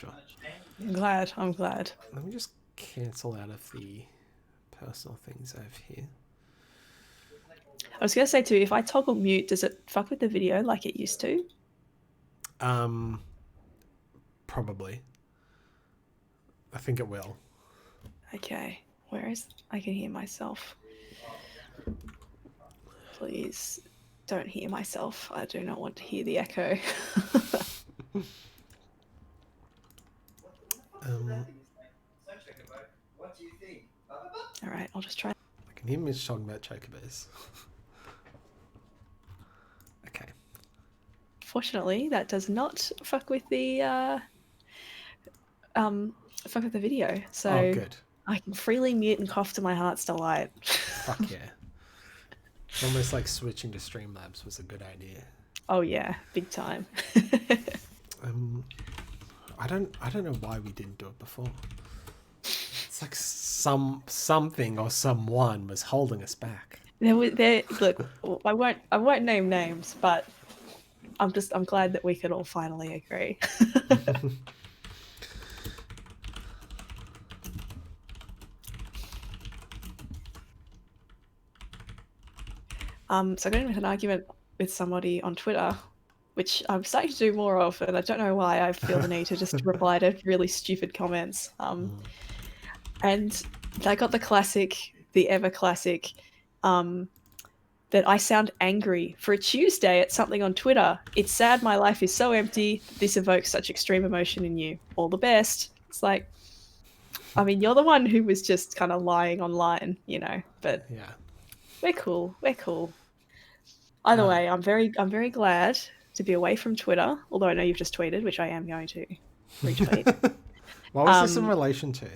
Sure. I'm glad. I'm glad. Let me just cancel out of the personal things I have here. I was going to say too, if I toggle mute, does it fuck with the video like it used to? Probably. I think it will. Okay. Where is... I can hear myself. Please don't hear myself. I do not want to hear the echo. All right, I'll just try. I can hear Mitch talking about chocobos. Okay. Fortunately, that does not fuck with the video. So Oh, good. I can freely mute and cough to my heart's delight. Fuck yeah. It's almost like switching to Streamlabs was a good idea. Oh yeah, big time. I don't know why we didn't do it before. It's like something or someone was holding us back. Look, I won't name names, but I'm glad that we could all finally agree. So I got into an argument with somebody on Twitter, which I'm starting to do more of, and I don't know why I feel the need to just reply to really stupid comments. And I got the ever classic, that I sound angry for a Tuesday at something on Twitter. It's sad my life is so empty. This evokes such extreme emotion in you. All the best. It's like, I mean, you're the one who was just kind of lying online, but yeah, we're cool. We're cool. Either way, I'm very glad to be away from Twitter, although I know you've just tweeted, which I am going to retweet. What was this in relation to?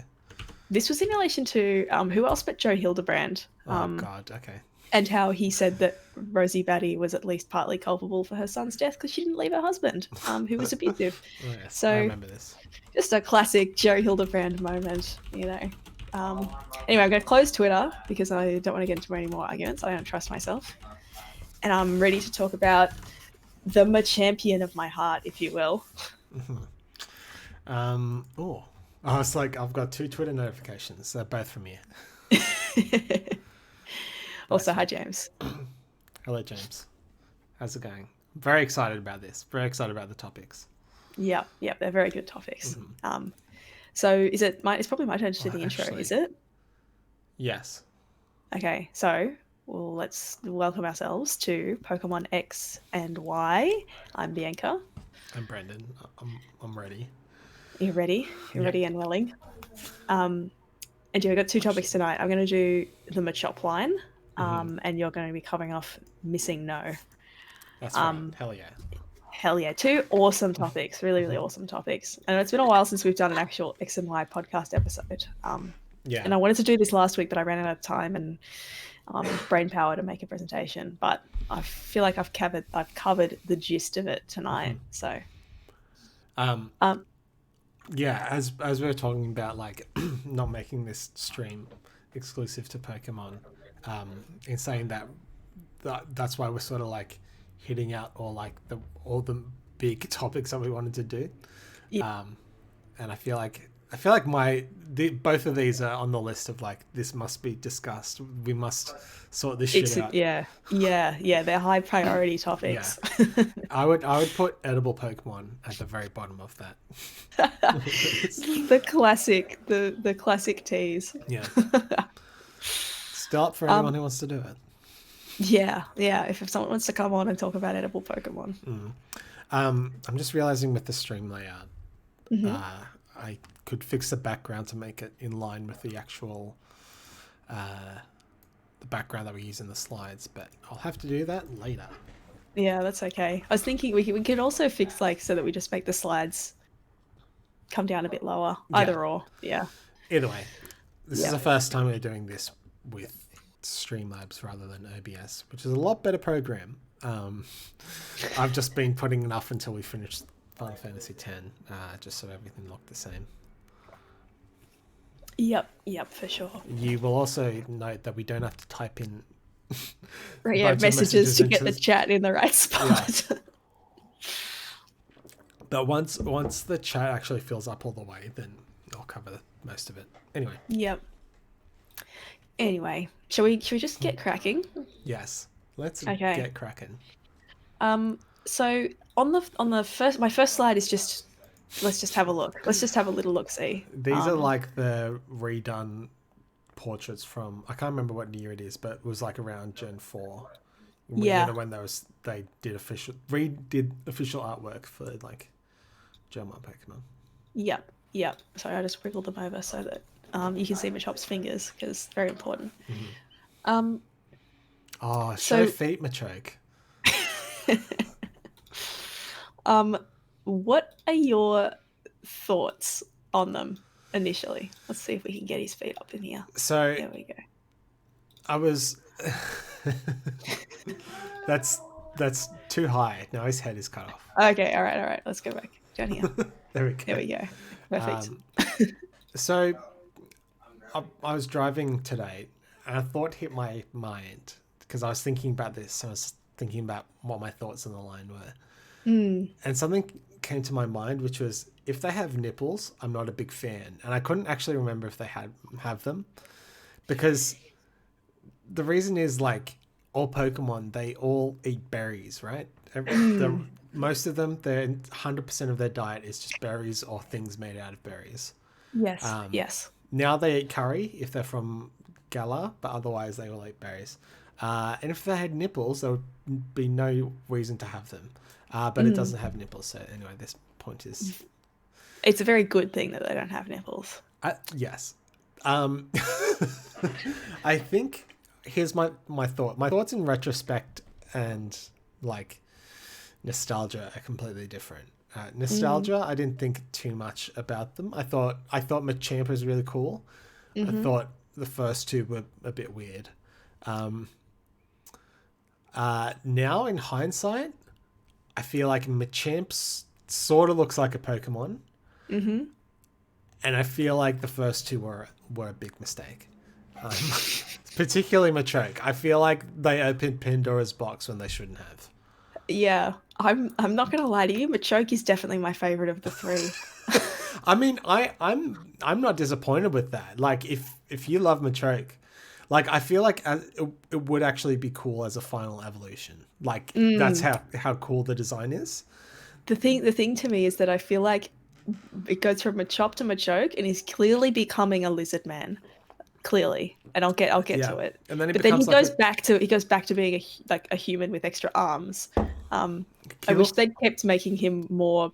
This was in relation to who else but Joe Hildebrand. Oh, God, okay. And how he said that Rosie Batty was at least partly culpable for her son's death because she didn't leave her husband, who was abusive. Oh, yes, So I remember this. Just a classic Joe Hildebrand moment, Anyway, I'm going to close Twitter because I don't want to get into any more arguments. I don't trust myself. And I'm ready to talk about the Machampion of my heart, if you will. Oh, I was like, I've got 2 Twitter notifications. They're both from you. Also, hi, James. Hello, James. How's it going? I'm very excited about this. Very excited about the topics. Yeah, they're very good topics. So it's probably my turn to do the intro, is it? Yes. Okay, so let's welcome ourselves to Pokemon X and Y. I'm Bianca. I'm Brendan. I'm ready. You're ready? You're ready and willing. And I've got 2 topics tonight. I'm going to do the Machop line, and you're going to be covering off Missingno. That's right. Hell yeah. Hell yeah. 2 awesome topics. Really, really awesome topics. And it's been a while since we've done an actual X and Y podcast episode. Yeah. And I wanted to do this last week, but I ran out of time and brain power to make a presentation. But I feel like I've covered the gist of it tonight. So yeah, as we were talking about, like, not making this stream exclusive to Pokemon, in saying that's why we're sort of like hitting out all the big topics that we wanted to do. Yeah. And I feel like both of these are on the list of like, this must be discussed. We must sort this shit out. Yeah. They're high priority topics. Yeah. I would put edible Pokemon at the very bottom of that. the classic tease. Yeah. Still up for anyone who wants to do it. Yeah. If someone wants to come on and talk about edible Pokemon. I'm just realizing with the stream layout, I could fix the background to make it in line with the actual the background that we use in the slides, but I'll have to do that later. Yeah, that's okay. I was thinking we could also fix so that we just make the slides come down a bit lower. Either or. Yeah. Either way, this is the first time we're doing this with Streamlabs rather than OBS, which is a lot better program. I've just been putting enough until we finish Final Fantasy X, just so everything looked the same. Yep, for sure. You will also note that we don't have to type in messages to get the chat in the right spot. Yeah. But once the chat actually fills up all the way, then I'll cover most of it. Anyway. Yep. Anyway, shall we just get cracking? Yes. Let's Okay. get cracking. So on the first, my first slide is just, let's just have a look. Let's just have a little look see. These are like the redone portraits from, I can't remember what year it is, but it was like around Gen 4. Yeah. You know, when they redid official artwork for like Gen 1 Pokemon. Yep. Yep. Sorry, I just wriggled them over so that you can see Machomp's fingers, because it's very important. Oh, show feet, Machoke. What are your thoughts on them initially? Let's see if we can get his feet up in here. So there we go. I was that's too high. Now his head is cut off. Okay, all right. Let's go back down here. There we go. There we go. Perfect. So I was driving today and a thought hit my mind because I was thinking about this. I was thinking about what my thoughts on the line were. And something came to my mind, which was, if they have nipples, I'm not a big fan. And I couldn't actually remember if they have them, because the reason is, like, all Pokemon, they all eat berries, right? Most of them, 100% of their diet is just berries or things made out of berries. Yes. Yes. Now they eat curry if they're from Galar, but otherwise they all eat berries. And if they had nipples, there would be no reason to have them. But it doesn't have nipples, so anyway, this point is... It's a very good thing that they don't have nipples. Yes. I think, here's my thought. My thoughts in retrospect and, like, nostalgia are completely different. Nostalgia, I didn't think too much about them. I thought Machamp was really cool. I thought the first two were a bit weird. Now, in hindsight, I feel like Machamp sort of looks like a Pokemon. And I feel like the first two were a big mistake. Particularly Machoke. I feel like they opened Pandora's box when they shouldn't have. Yeah, I'm not gonna lie to you. Machoke is definitely my favorite of the three. I mean, I'm not disappointed with that. Like, if you love Machoke, like, I feel like it would actually be cool as a final evolution. Like, that's how cool the design is. The thing to me is that I feel like it goes from Machop to Machoke, and he's clearly becoming a lizard man. Clearly, and I'll get to it. And then he goes back to being a human with extra arms. I wish they'd kept making him more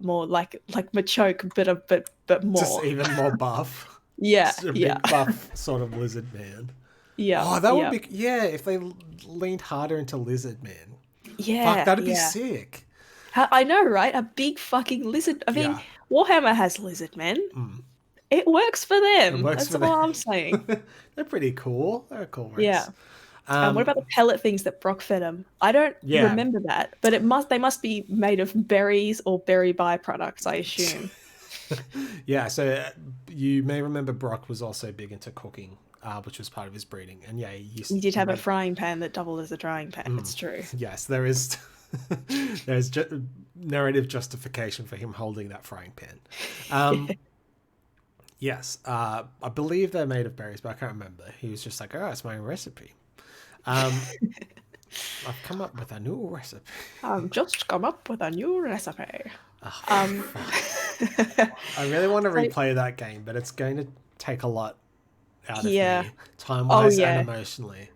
like Machoke, but more, just even more buff. Yeah, just a big buff sort of lizard man. Yeah. Oh, that would be if they leaned harder into lizard man. Yeah, fuck, that'd be sick. I know, right? A big fucking lizard. I mean, Warhammer has lizard men. It works for them. That's all I'm saying. They're pretty cool. They're a cool race. Yeah. What about the pellet things that Brock fed him? I don't remember that, but they must be made of berries or berry byproducts, I assume. Yeah, so you may remember Brock was also big into cooking, which was part of his breeding. And yeah, he did have a frying pan that doubled as a drying pan. It's true. Yes, there is. There's narrative justification for him holding that frying pan. Yes, I believe they're made of berries, but I can't remember. He was just like, "Oh, it's my recipe." I've come up with a new recipe. I've just come up with a new recipe. I really want to replay that game, but it's going to take a lot out of me, time-wise and emotionally.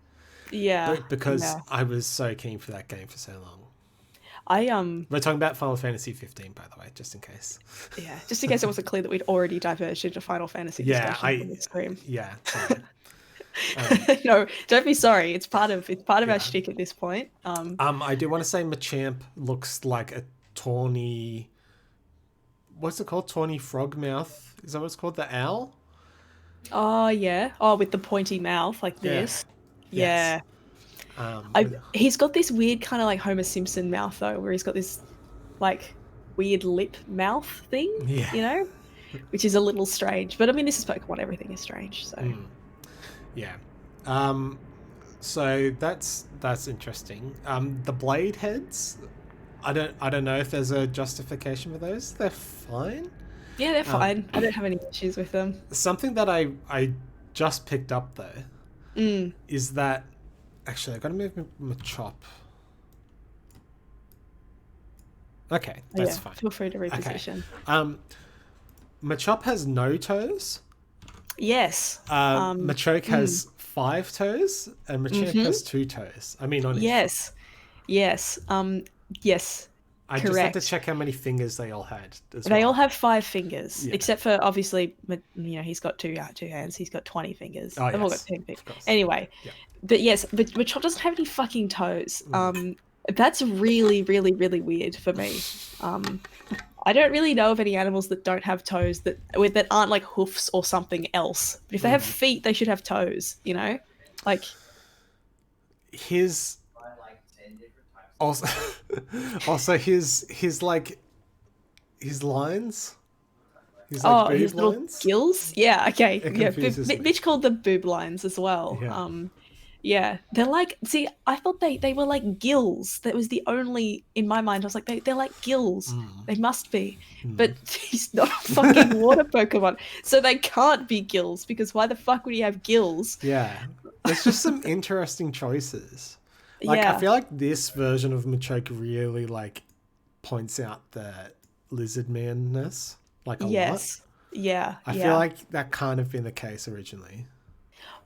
Yeah, because I was so keen for that game for so long. We're talking about Final Fantasy 15, by the way, just in case. Yeah, just in case it wasn't clear that we'd already diverged into Final Fantasy discussion on the stream. Yeah. No, don't be sorry. It's part of our shtick at this point. I do want to say Machamp looks like a tawny. What's it called? Tawny frog mouth. Is that what it's called? The owl? Oh yeah. Oh, with the pointy mouth like this. Yeah. He's got this weird kind of like Homer Simpson mouth though, where he's got this like weird lip mouth thing. Yeah. You know, which is a little strange. But I mean, this is Pokemon. Everything is strange. So. Yeah. So that's interesting. The blade heads, I don't know if there's a justification for those. They're fine. Yeah, they're fine. I don't have any issues with them. Something that I just picked up though is that actually I gotta move my chop. Okay, that's fine. Feel free to reposition. Okay. Machop has no toes. Yes. Machoke has 5 toes, and Machamp has 2 toes. I mean, on yes. Yes. Yes. I just had to check how many fingers they all had. They all have 5 fingers, except for obviously, he's got two hands. He's got 20 fingers. Oh, They've all got 10 fingers. Anyway, but yes, but Machop doesn't have any fucking toes. That's really, really, really weird for me. I don't really know of any animals that don't have toes that aren't like hoofs or something else. But if they have feet, they should have toes. You know, like his. Also his like his lines. His like boob his little lines. Gills. Yeah. Okay. Yeah. Mitch called them boob lines as well. Yeah. Yeah, they're like. See, I thought they were like gills. That was the only in my mind. I was like, they're like gills. They must be, but he's not a fucking water Pokemon, so they can't be gills because why the fuck would he have gills? Yeah, there's just some interesting choices. Like I feel like this version of Machoke really like points out the lizard man-ness like a lot. Yeah. I feel like that can't have been the case originally.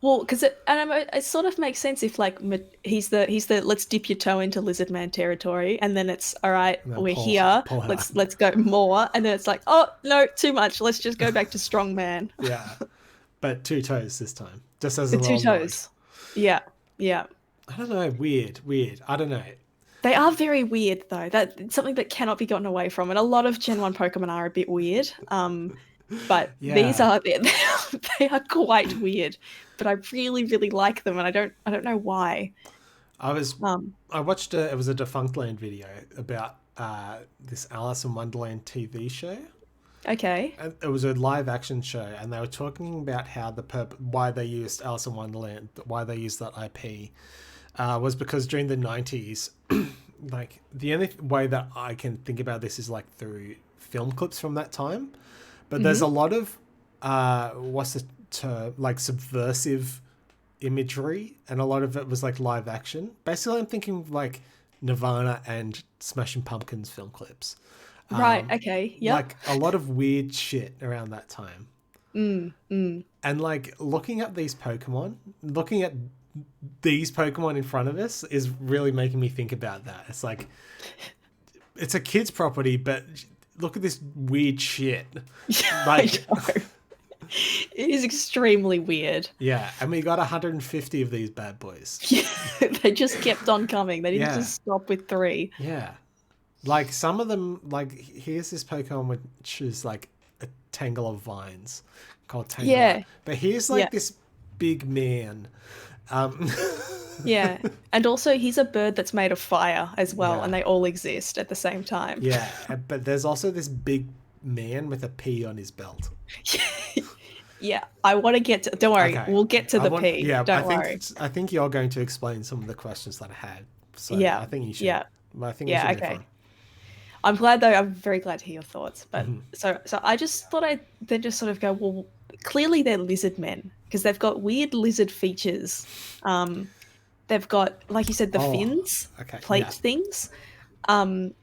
Well, because it sort of makes sense if like he's the let's dip your toe into lizard man territory, and then it's all right, we're here, let's go more, and then it's like, oh no, too much, let's just go back to strong man. Yeah, but 2 toes this time, just as the 2 toes. Yeah. I don't know, weird. I don't know. They are very weird though. That's something that cannot be gotten away from, and a lot of Gen 1 Pokemon are a bit weird. But these are they are quite weird. But I really, really like them, and I don't know why. I watched it was a Defunctland video about this Alice in Wonderland TV show. Okay. And it was a live action show, and they were talking about how why they used Alice in Wonderland, why they used that IP, was because during the 90s, like the only way that I can think about this is like through film clips from that time, but there's a lot of like subversive imagery, and a lot of it was like live action. Basically, I'm thinking like Nirvana and Smashing Pumpkins film clips. Right. Okay. Yeah. Like a lot of weird shit around that time. And like looking at these Pokemon in front of us is really making me think about that. It's like, it's a kid's property, but look at this weird shit. Like, it is extremely weird. Yeah, and we got 150 of these bad boys. Yeah, they just kept on coming. They didn't just stop with 3. Yeah. Like some of them, like here's this Pokemon which is like a tangle of vines called Tangela. Yeah. But here's like this big man. Yeah. And also he's a bird that's made of fire as well, and they all exist at the same time. Yeah. But there's also this big man with a P on his belt. Yeah. I want to get to... Don't worry. Okay. We'll get to the P. Yeah. Don't worry. I think you're going to explain some of the questions that I had. So I think you should. Yeah. I think you should. Okay. I'm glad though. I'm very glad to hear your thoughts. But so I just thought I'd then just sort of go, well, clearly they're lizard men because they've got weird lizard features. They've got, like you said, the fins, plate things. And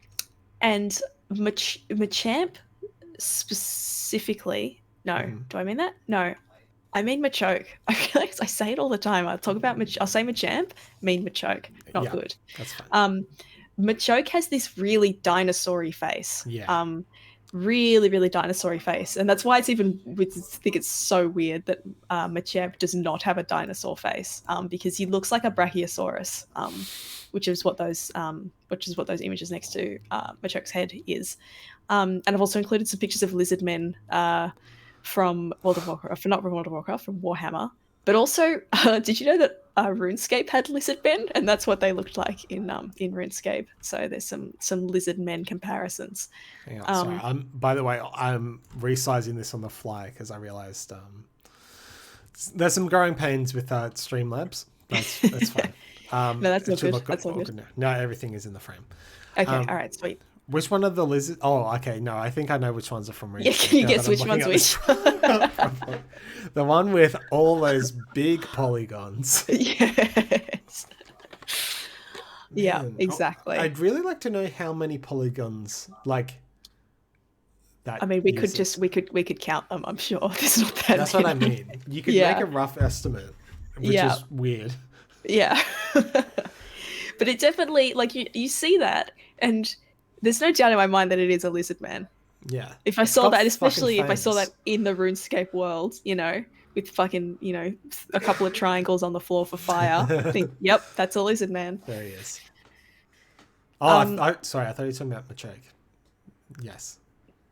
Machamp specifically. No, do I mean that? No, I mean Machoke. I realize I say it all the time. I'll talk about I'll say Machamp, mean Machoke. Not good. That's fine. Machoke has this really dinosaur-y face. Yeah. Really, really dinosaur-y face. And that's why I think it's so weird that Machamp does not have a dinosaur face, because he looks like a Brachiosaurus, which is what those images next to Machoke's head is. And I've also included some pictures of lizard men from World of Warcraft, not from World of Warcraft, from Warhammer. But also, did you know that RuneScape had lizard men, and that's what they looked like in RuneScape. So there's some lizard men comparisons. Hang on, sorry. By the way, I'm resizing this on the fly because I realized there's some growing pains with Streamlabs. That's fine. No, that's all good. That's all good. Now everything is in the frame. Okay, all right, sweet. Which one of the lizards? Oh, okay. No, I think I know which ones are from Yeah, Reach. can you guess which one's which? The one with all those big polygons. Yes. Yeah, Man, exactly. I'd really like to know how many polygons like that. I mean, we could uses. we could count them. I'm sure there's not that That's many. what I mean. You could make Yeah, a rough estimate, which yeah, is weird. yeah. But it definitely, like, you see that, and there's no doubt in my mind that it is a lizard man. Yeah, If I it's saw got that, fucking especially if I saw that fangs. in the RuneScape world, with fucking, a couple of triangles on the floor for fire, I think, yep, that's a lizard man. There he is. Oh, Um, sorry. I thought you were talking about Machoke. Yes,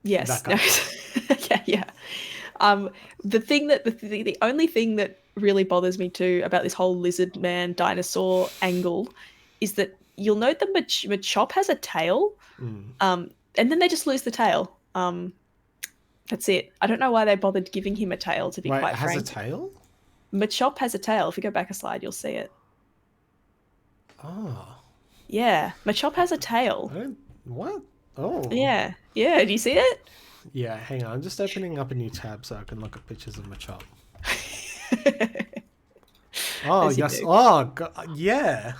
that yes, no, guy. yeah, yeah. The only thing that really bothers me too about this whole lizard man dinosaur angle is that you'll note that Machop has a tail, Mm. and then they just lose the tail. That's it. I don't know why they bothered giving him a tail, to be Wait, it quite has a frank. tail? Machop has a tail. If you go back a slide, you'll see it. Oh, Yeah, Machop has a tail. I don't. What? Oh, Yeah, yeah. Do you see it? yeah. Hang on, I'm just opening up a new tab so I can look at pictures of Machop. Oh As you yes. do. Oh God. Yeah.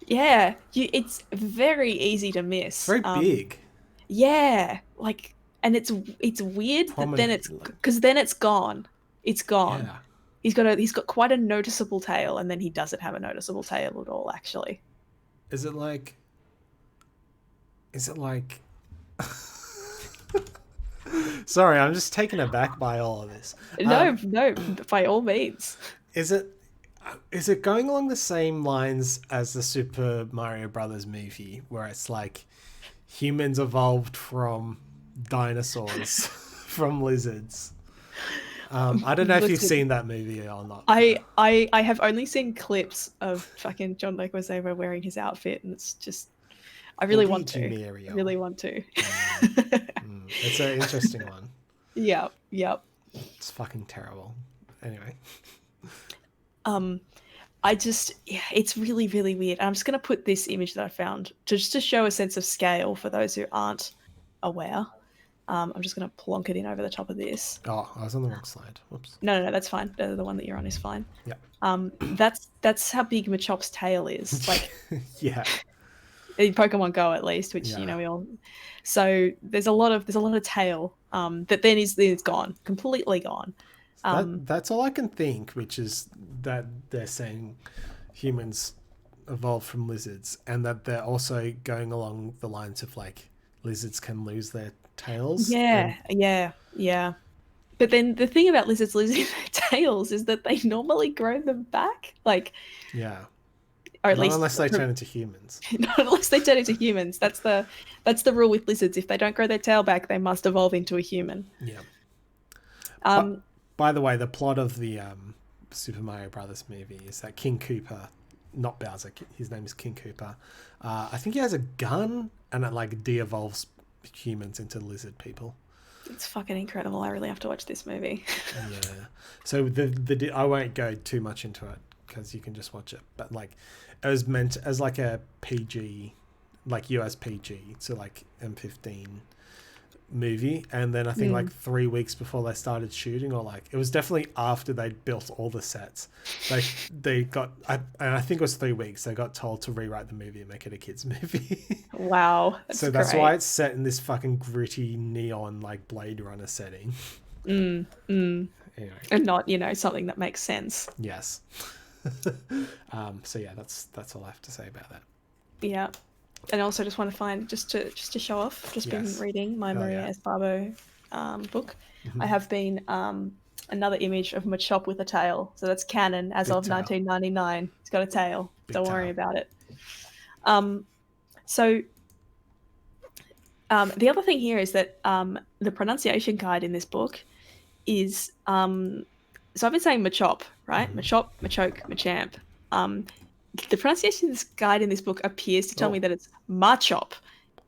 Yeah, it's very easy to It's miss. very big, Yeah, like, and it's weird that then prominent. it's because then it's gone. It's gone. Yeah. He's got quite a noticeable tail, and then he doesn't have a noticeable tail at all, actually. Is it like? Is it like? Sorry, I'm just taken aback by all of this. No, no, by all means. Is it? Is it going along the same lines as the Super Mario Brothers movie, where it's like humans evolved from dinosaurs, from lizards? I don't know if you've Listen, seen that movie or not. I have only seen clips of fucking John Leguizamo wearing his outfit, and it's just I really want to. I really want to. It's an interesting one. Yeah, yep. It's fucking terrible. Anyway. Yeah, it's really, really weird. I'm just going to put this image that I found just to show a sense of scale for those who aren't aware. I'm just going to plonk it in over the top of this. Oh, I was on the wrong slide. Whoops. No, that's fine. The one that you're on is fine. Yeah. That's how big Machop's tail is. Like, yeah. in Pokemon Go at least, which Yeah. we all. So there's a lot of tail that then is gone, completely gone. That's all I can think, which is that they're saying humans evolved from lizards, and that they're also going along the lines of like lizards can lose their tails. Yeah, yeah. But then the thing about lizards losing their tails is that they normally grow them back, like, Yeah. or at Not least unless they turn into humans. not unless they turn into humans. That's the rule with lizards. If they don't grow their tail back, they must evolve into a human. Yeah. By the way, the plot of the Super Mario Brothers movie is that King Koopa, not Bowser, his name is King Koopa. I think he has a gun, and it like de-evolves humans into lizard people. It's fucking incredible. I really have to watch this movie. Yeah. So the I won't go too much into it because you can just watch it. But like, it was meant as like a PG, like US PG, so like M15 movie, and then I think like 3 weeks before they started shooting, or like it was definitely after they'd built all the sets, they got and I think it was 3 weeks, they got told to rewrite the movie and make it a kids movie. Wow, so that's why it's set in this fucking gritty neon like Blade Runner setting. Anyway. And not something that makes sense. Yes. So yeah, that's all I have to say about that. Yeah. And I also just want to find, just to show off, been reading my Maria Esparbo book. I have been another image of Machop with a tail. So that's canon as of 1999. He's got a tail. Don't worry about it. So the other thing here is that the pronunciation guide in this book is so I've been saying Machop, right? Machop, Machoke, Machamp. The pronunciation guide in this book appears to tell me that it's Machop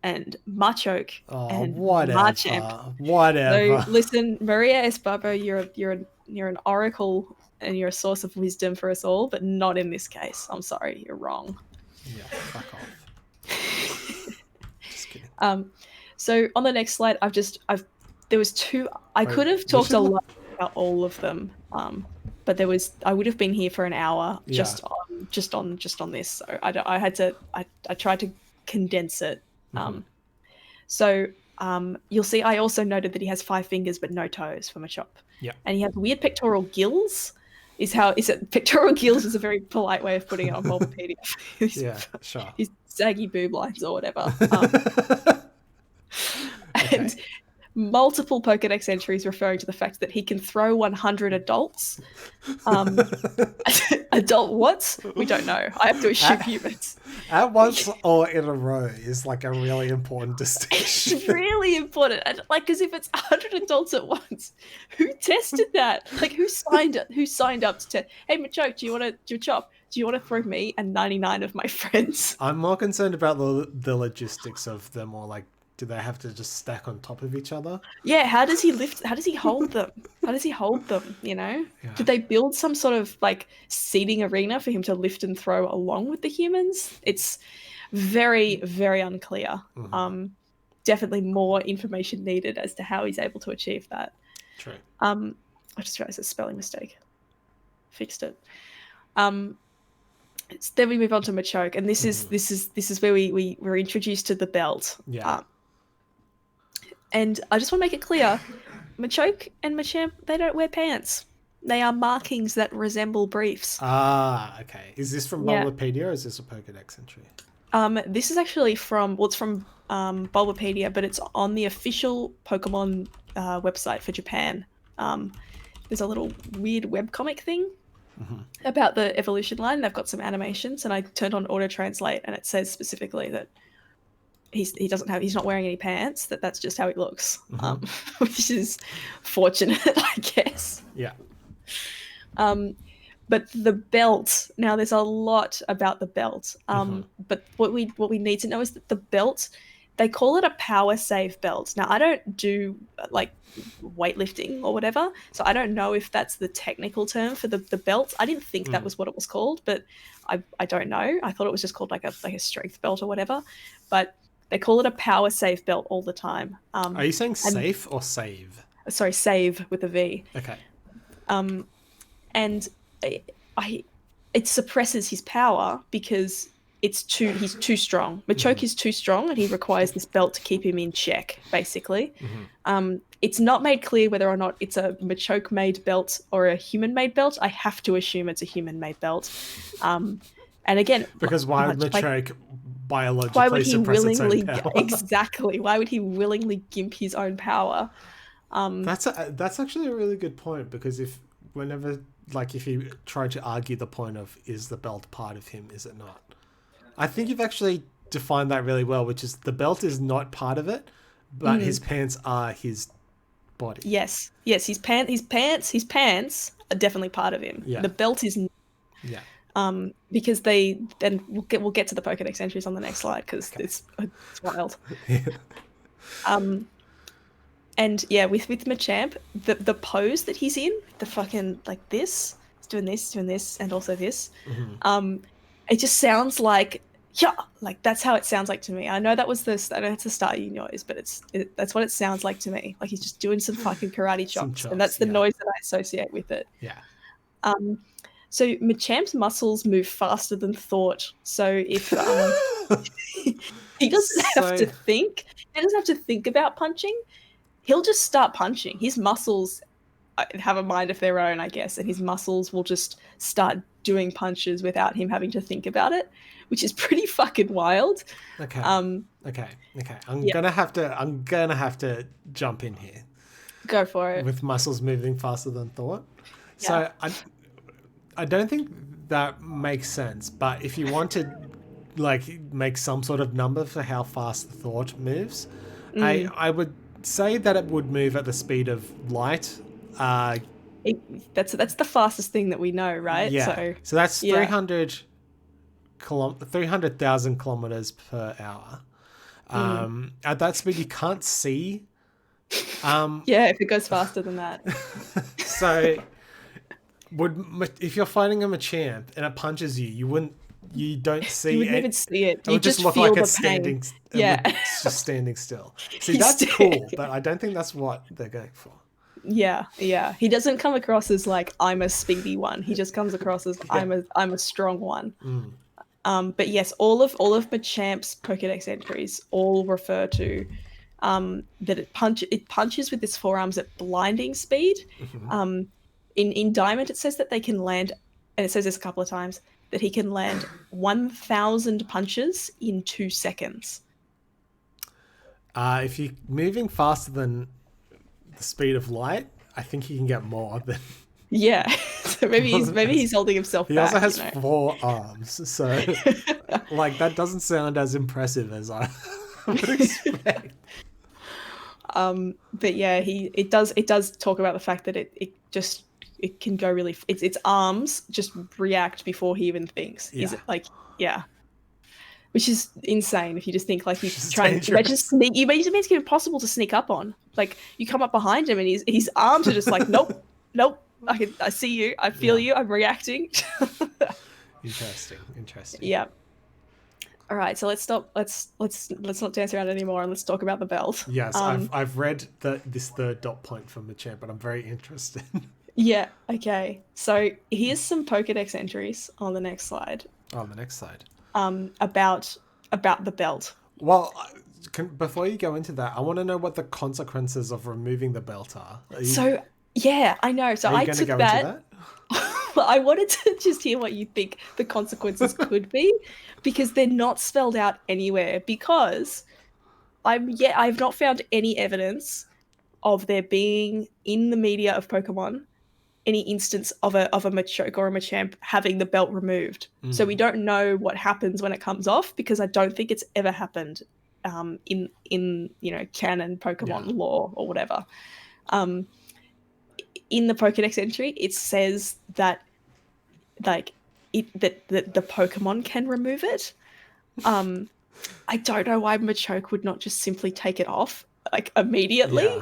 and Machoke and Machamp. Whatever. So listen, Maria Esparbo, you're an oracle and you're a source of wisdom for us all, but not in this case. I'm sorry, you're wrong. Yeah, fuck off. kidding. So on the next slide, there was two. I could have talked a lot about all of them, but I would have been here for an hour just on this. So I tried to condense it. So you'll see. I also noted that he has 5 fingers but no toes for Machamp. Yeah, and he has weird pectoral gills. Pectoral gills is a very polite way of putting it on Bulbapedia. Yeah, sure. His saggy boob lines or whatever. And multiple Pokedex entries referring to the fact that he can throw 100 adults. Adult what? We don't know. I have to assume humans. At once or in a row is like a really important distinction. It's really important. And like, because if it's 100 adults at once, who tested that? Like, who signed up to test? Hey, Machoke, do you want to throw me and 99 of my friends? I'm more concerned about the logistics of them, or like, do they have to just stack on top of each other? Yeah, how does he hold them? You know? Yeah. Did they build some sort of like seating arena for him to lift and throw along with the humans? It's very, very unclear. Definitely more information needed as to how he's able to achieve that. True. I just realized a spelling mistake. Fixed it. Then we move on to Machoke, and this is where we were introduced to the belt. Yeah. And I just want to make it clear, Machoke and Machamp, they don't wear pants. They are markings that resemble briefs. Ah, okay. Is this from Bulbapedia or is this a Pokedex entry? This is actually from Bulbapedia, but it's on the official Pokemon website for Japan. There's a little weird webcomic thing about the evolution line. They've got some animations, and I turned on auto translate, and it says specifically that he's not wearing any pants. That's just how he looks, which is fortunate, I guess. Yeah. But the belt. Now, there's a lot about the belt. But what we need to know is that the belt, they call it a power save belt. Now, I don't do like weightlifting or whatever, so I don't know if that's the technical term for the belt. I didn't think that was what it was called, but I don't know. I thought it was just called like a strength belt or whatever. But they call it a power save belt all the time. Are you saying safe or save? Sorry, save with a V. Okay. And it suppresses his power because he's too strong. Machoke is too strong, and he requires this belt to keep him in check, basically. It's not made clear whether or not it's a Machoke-made belt or a human-made belt. I have to assume it's a human-made belt. And again, because why would Machoke biologically suppress its own power? Exactly. Why would he willingly gimp his own power? That's actually a really good point, because if you try to argue the point of, is the belt part of him, is it not? I think you've actually defined that really well, which is the belt is not part of it, but his pants are his body. Yes, his pants are definitely part of him. Yeah. The belt is not. Yeah. Because we'll get to the Pokedex entries on the next slide, because it's wild. And yeah, with Machamp, the pose that he's in, the fucking like this, he's doing this, and also this. It just sounds like that's how it sounds like to me. I know that's the start of your noise, but that's what it sounds like to me. Like he's just doing some fucking karate chops, and that's the noise that I associate with it. Yeah. So Machamp's muscles move faster than thought. So if he doesn't have to think, about punching. He'll just start punching. His muscles have a mind of their own, I guess, and his muscles will just start doing punches without him having to think about it, which is pretty fucking wild. Okay. Okay. I'm gonna have to jump in here. Go for it. With muscles moving faster than thought. Yeah. So I don't think that makes sense, but if you want to like make some sort of number for how fast the thought moves, I would say that it would move at the speed of light. That's the fastest thing that we know, right? Yeah. So that's 300,000 kilometers per hour. At that speed, you can't see. If it goes faster than that. So, if you're fighting a Machamp and it punches you, you wouldn't you don't see You wouldn't it. even see it. It You would just just look feel like the it's pain. standing. Yeah. It's just standing still. See, He's that's cool, but I don't think that's what they're going for. Yeah, yeah. He doesn't come across as like I'm a speedy one. He just comes across as Yeah. I'm a strong one. Mm. But yes, all of Machamp's Pokédex entries all refer to that it punches with its forearms at blinding speed. Mhm. In Diamond, it says that they can land, and it says this a couple of times that he can land 1,000 punches in 2 seconds. If you're moving faster than the speed of light, I think he can get more than. Yeah, so maybe he's holding himself He back. also has 4 arms, so like that doesn't sound as impressive as I would expect. But yeah, it does talk about the fact that it can go really its arms just react before he even thinks. Yeah. Yeah, which is insane if you just think like you Which is try and imagine dangerous. sneak. You imagine it's impossible to sneak up on. Like you come up behind him and his arms are just like nope, nope. I see you. I feel Yeah. you. I'm reacting. Interesting. Yeah. All right, so let's stop. Let's not dance around anymore, and let's talk about the belt. Yes, I've read this third dot point from Machamp, but I'm very interested. Yeah. Okay. So here's some Pokédex entries on the next slide. On the next slide. About the belt. Well, before you go into that, I want to know what the consequences of removing the belt are. So yeah, I know. So I took that. I wanted to just hear what you think the consequences could be, because they're not spelled out anywhere. Because I've not found any evidence of there being in the media of Pokemon any instance of a Machoke or a Machamp having the belt removed. So we don't know what happens when it comes off, because I don't think it's ever happened in canon Pokemon lore or whatever. In the Pokédex entry, it says that that the Pokemon can remove it. I don't know why Machoke would not just simply take it off like immediately. Yeah.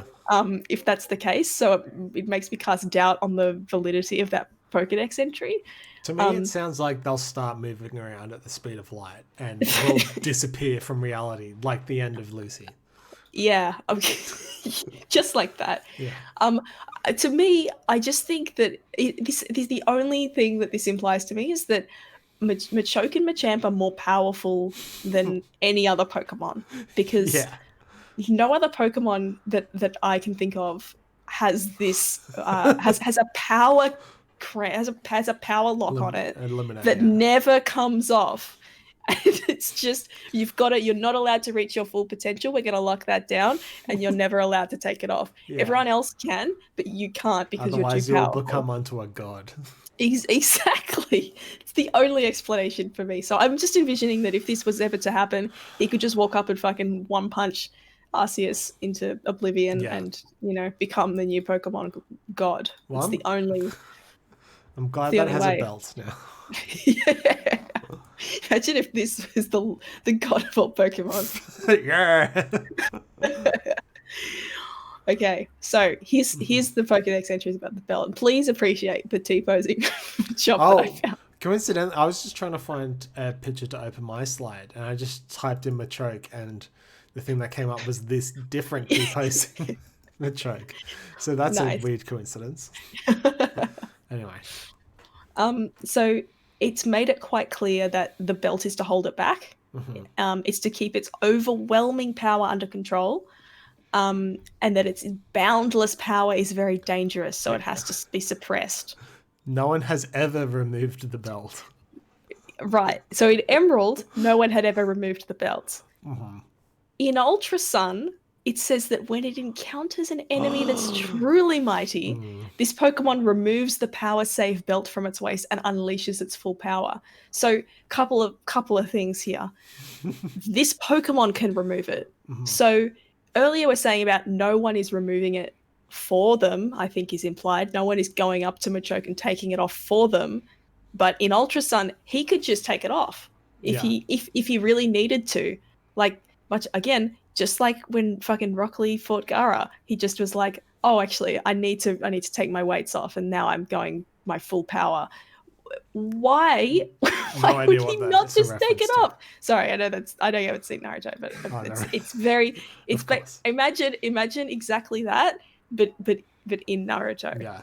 If that's the case, so it makes me cast doubt on the validity of that Pokédex entry. To me, it sounds like they'll start moving around at the speed of light and will disappear from reality, like the end of Lucy. Yeah, just like that. Yeah. To me, I just think that this the only thing that this implies to me is that Machoke and Machamp are more powerful than any other Pokemon, because no other Pokemon that I can think of has this has a power has a power lock on it that never comes off. And it's just you're not allowed to reach your full potential. We're going to lock that down, and you're never allowed to take it off. Yeah. Everyone else can, but you can't, because otherwise you're too powerful. You'll become unto a god. Exactly. It's the only explanation for me. So I'm just envisioning that if this was ever to happen, he could just walk up and fucking one punch Arceus into oblivion and become the new Pokemon god. Well, it's the only. I'm glad that has a belt now. Yeah. Imagine if this was the god of all Pokemon. Yeah. Okay, so here's the Pokédex entries about the belt. And please appreciate the T-posing shop that I found. Coincidentally, I was just trying to find a picture to open my slide, and I just typed in Machoke, and the thing that came up was this different T-posing Machoke. So that's a weird coincidence. Anyway. So it's made it quite clear that the belt is to hold it back. Mm-hmm. It's to keep its overwhelming power under control. And that its boundless power is very dangerous, so it has to be suppressed. No one has ever removed the belt. Right. So in Emerald, no one had ever removed the belt. Mm-hmm. In Ultra Sun, it says that when it encounters an enemy that's truly mighty, this Pokemon removes the power save belt from its waist and unleashes its full power. So couple of things here. This Pokemon can remove it. Mm-hmm. So earlier we're saying about no one is removing it for them, I think is implied. No one is going up to Machoke and taking it off for them. But in Ultra Sun, he could just take it off if he really needed to. Again, just like when fucking Rock Lee fought Gaara, he just was like, oh, actually, I need to take my weights off, and now I'm going my full power. Why no Why idea would he what that not is a just take reference it to. off? Sorry, I know you haven't seen Naruto, but Oh, no. it's very Of course. imagine exactly that, but in Naruto. Yeah.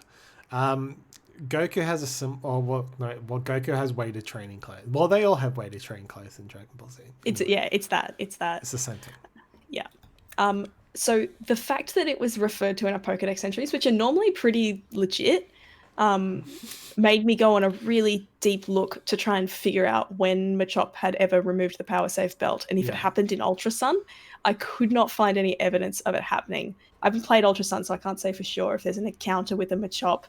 Goku has a Goku has weighted training clothes. Well, they all have weighted training clothes in Dragon Ball Z. It's that. It's the same thing. Yeah. So the fact that it was referred to in a Pokedex entries, which are normally pretty legit, made me go on a really deep look to try and figure out when Machop had ever removed the Power Save belt, and if it happened in Ultra Sun. I could not find any evidence of it happening. I haven't played Ultra Sun, so I can't say for sure if there's an encounter with a Machop,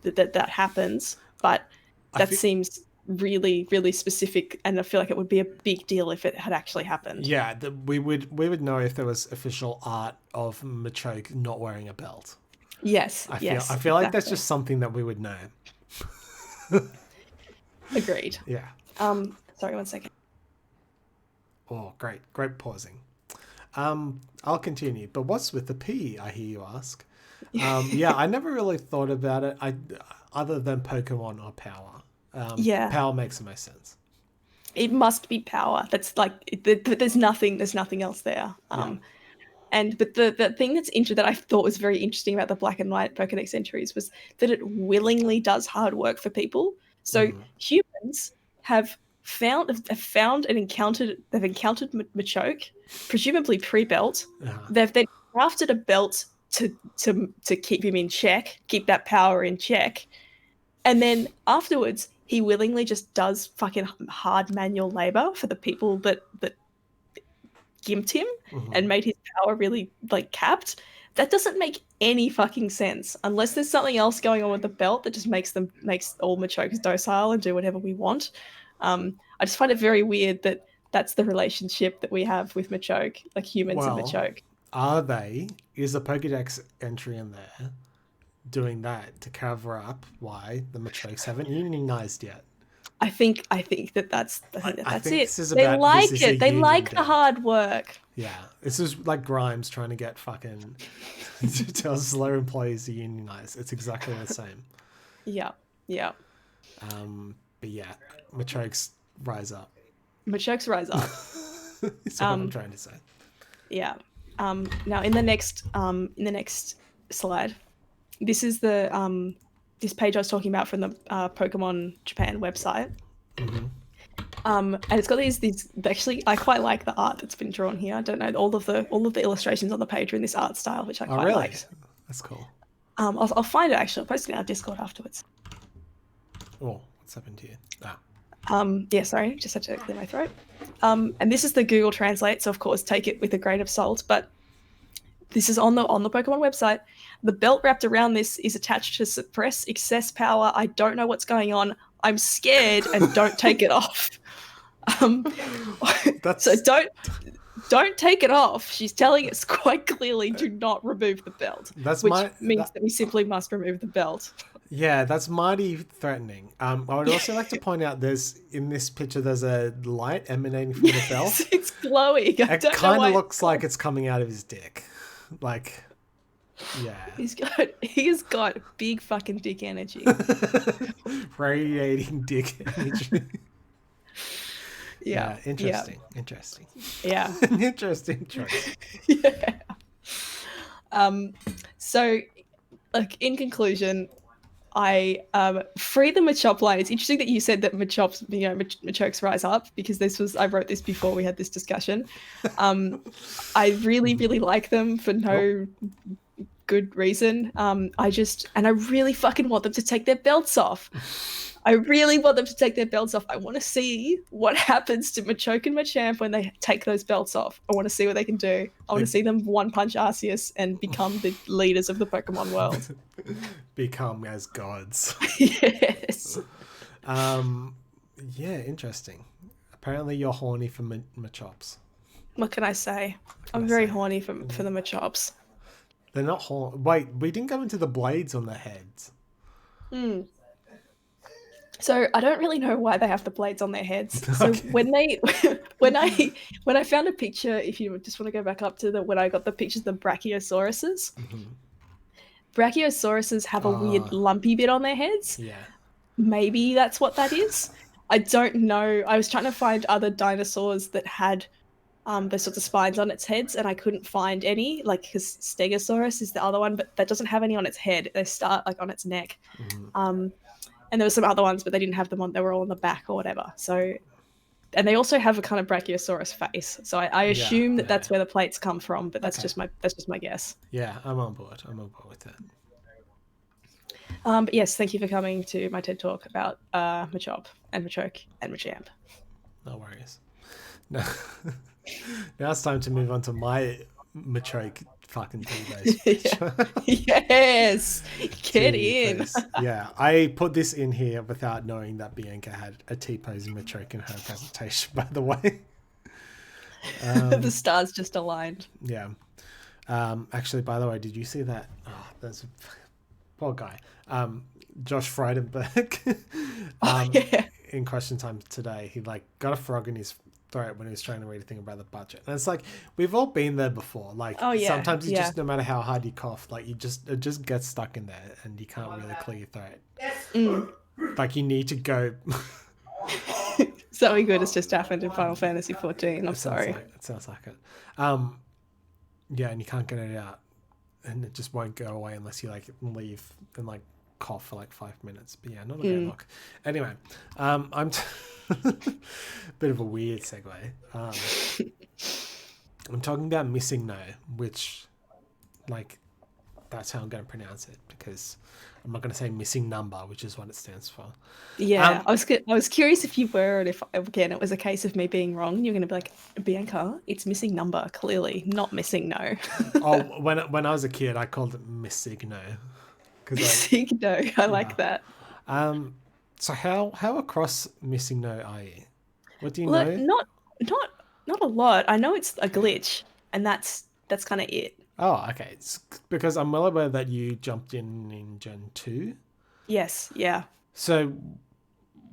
that happens. But that seems really, really specific, and I feel like it would be a big deal if it had actually happened. Yeah, we would know if there was official art of Machoke not wearing a belt. Yes. I feel like that's just something that we would know. Agreed. Yeah. Sorry, 1 second. Oh, great pausing. I'll continue. But what's with the P, I hear you ask? Yeah, I never really thought about it. Other than Pokemon or Power. Power makes the most sense. It must be Power. That's like, there's nothing else there. But the thing that I thought was very interesting about the Black and White Pokedex entries was that it willingly does hard work for people. So humans have found and encountered Machoke, presumably pre-belt. They've then crafted a belt to keep him in check, keep that power in check, and then afterwards he willingly just does fucking hard manual labor for the people that gimped him and made his power really like capped. That doesn't make any fucking sense unless there's something else going on with the belt that just makes all Machokes docile and do whatever we want. I just find it very weird that that's the relationship that we have with Machoke, like humans and Machoke. Is the Pokedex entry in there doing that to cover up why the Machokes haven't unionized yet? I think that's it. They like it. They like the hard work. Yeah, this is like Grimes trying to get fucking to tell slow employees to unionize. It's exactly the same. Yeah. But yeah, Machokes rise up. Machokes rise up. That's what I'm trying to say. Yeah. Now in the next slide, this is the this page I was talking about from the Pokemon Japan website. And it's got these actually I quite like the art that's been drawn here. I don't know, all of the illustrations on the page are in this art style, which I quite like. That's cool. I'll find it actually. I'll post it in our Discord afterwards. Oh, what's happened here? Yeah, sorry, just had to clear my throat. And this is the Google Translate, so of course take it with a grain of salt, but this is on the Pokemon website. The belt wrapped around this is attached to suppress excess power. I don't know what's going on. I'm scared and don't take it off. So don't take it off. She's telling us quite clearly, do not remove the belt. Means that we simply must remove the belt. Yeah, that's mighty threatening. I would also like to point out in this picture there's a light emanating from the belt. It's glowing. It kind of looks like it's coming out of his dick. Like, yeah. He's got big fucking dick energy. Radiating dick energy. Yeah. Interesting. Yeah. An interesting choice. Yeah. So, like, in conclusion, I free the Machop line. It's interesting that you said that Machokes rise up, because I wrote this before we had this discussion. I really, really like them for no good reason. I really fucking want them to take their belts off. I really want them to take their belts off. I want to see what happens to Machoke and Machamp when they take those belts off. I want to see what they can do. I want to see them one-punch Arceus and become the leaders of the Pokemon world. Become as gods. Yes. Yeah, interesting. Apparently you're horny for Machops. What can I say? I'm very horny for the Machops. They're not horny. Wait, we didn't go into the blades on their heads. So I don't really know why they have the blades on their heads. So when I found a picture, if you just want to go back up to when I got the pictures of the Brachiosauruses, Brachiosauruses have a weird lumpy bit on their heads. Yeah. maybe that's what that is. I don't know. I was trying to find other dinosaurs that had those sorts of spines on its heads, and I couldn't find any. Like, because Stegosaurus is the other one, but that doesn't have any on its head. They start like on its neck. And there were some other ones, but they didn't have them on. They were all on the back or whatever. So, and they also have a kind of Brachiosaurus face. So I assume that that's where the plates come from, but that's just my guess. Yeah, I'm on board. I'm on board with that. But yes, thank you for coming to my TED Talk about Machamp and Machoke and Machamp. No worries. No. Now it's time to move on to my Machoke fucking T-base. Yes, get in. Yeah, I put this in here without knowing that Bianca had a T-pose and Machoke in her presentation, by the way. The stars just aligned. Yeah. Actually, by the way, did you see that? Oh, there's a poor guy. Josh Frydenberg. In question time today, he like got a frog in his throat when he was trying to read a thing about the budget. And it's like, we've all been there before. Like, sometimes you just, no matter how hard you cough, like it just gets stuck in there and you can't really clear your throat. Like, you need to go. Something good has just happened in Final Fantasy 14. I'm sorry. It sounds like it. Yeah, and you can't get it out. And it just won't go away unless you like leave and like cough for like 5 minutes. But yeah, not a good look. Anyway, I'm bit of a weird segue. I'm talking about Missingno, which like that's how I'm going to pronounce it, because I'm not going to say missing number, which is what it stands for. Yeah, I was curious if you were, and if again it was a case of me being wrong. You're going to be like, Bianca, it's missing number, clearly not Missingno. Oh, when I was a kid, I called it Missingno. Missingno, I like that. So how across Missingno are you? What do you know? Not a lot. I know it's a glitch, and that's kind of it. Oh, okay. It's because I'm well aware that you jumped in Gen 2. Yes, yeah. So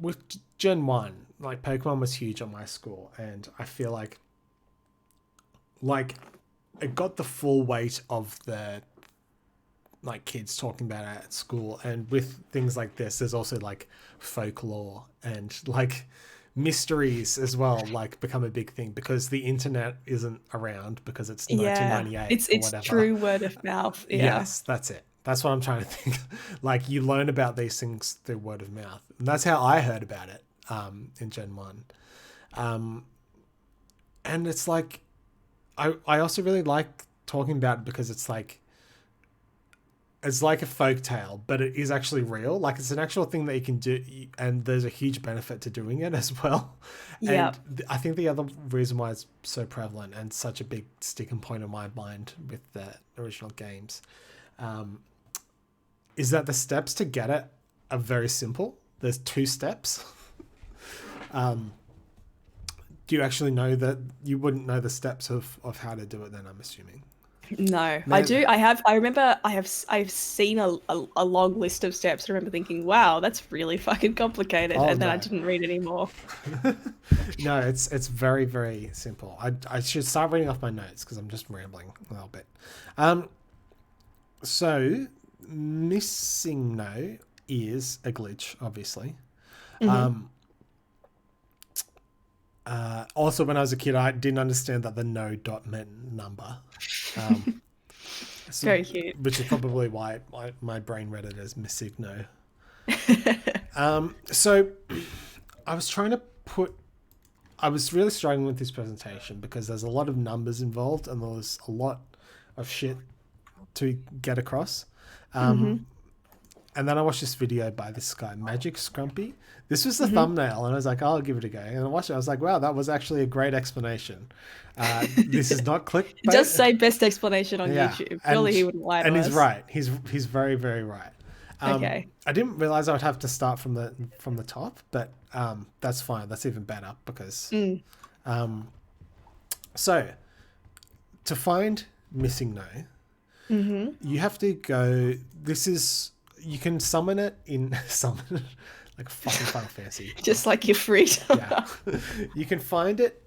with Gen 1, like Pokemon was huge on my school, and I feel like it got the full weight of the like kids talking about it at school. And with things like this, there's also like folklore and like mysteries as well, like become a big thing because the internet isn't around because it's 1998 it's or whatever. True word of mouth. Yes, that's it. That's what I'm trying to think. Like, you learn about these things through word of mouth, and that's how I heard about it in Gen 1. And it's like I also really like talking about it because it's like a folk tale, but it is actually real. Like, it's an actual thing that you can do, and there's a huge benefit to doing it as well. Yeah. And I think the other reason why it's so prevalent and such a big sticking point in my mind with the original games is that the steps to get it are very simple. There's 2 steps. Do you actually know that you wouldn't know the steps of how to do it then, I'm assuming? No, I do. I remember I've seen a long list of steps. I remember thinking, wow, that's really fucking complicated. And then I didn't read anymore. No, it's very, very simple. I should start reading off my notes because I'm just rambling a little bit. So Missingno is a glitch, obviously. Also, when I was a kid, I didn't understand that the no dot meant number. Very cute. Which is probably why my brain read it as Missingno. So I was really struggling with this presentation because there's a lot of numbers involved and there's a lot of shit to get across. And then I watched this video by this guy, Magic Scrumpy. This was the thumbnail, and I was like, I'll give it a go. And I watched it. I was like, wow, that was actually a great explanation. This is not clickbait. It does say best explanation on YouTube. Surely he wouldn't lie to us. And he's right. He's very, very right. Okay. I didn't realize I would have to start from the top, but that's fine. That's even better because so to find Missingno, you have to go. You can summon it in like a fucking Final Fantasy. Just like your freedom. Yeah. You can find it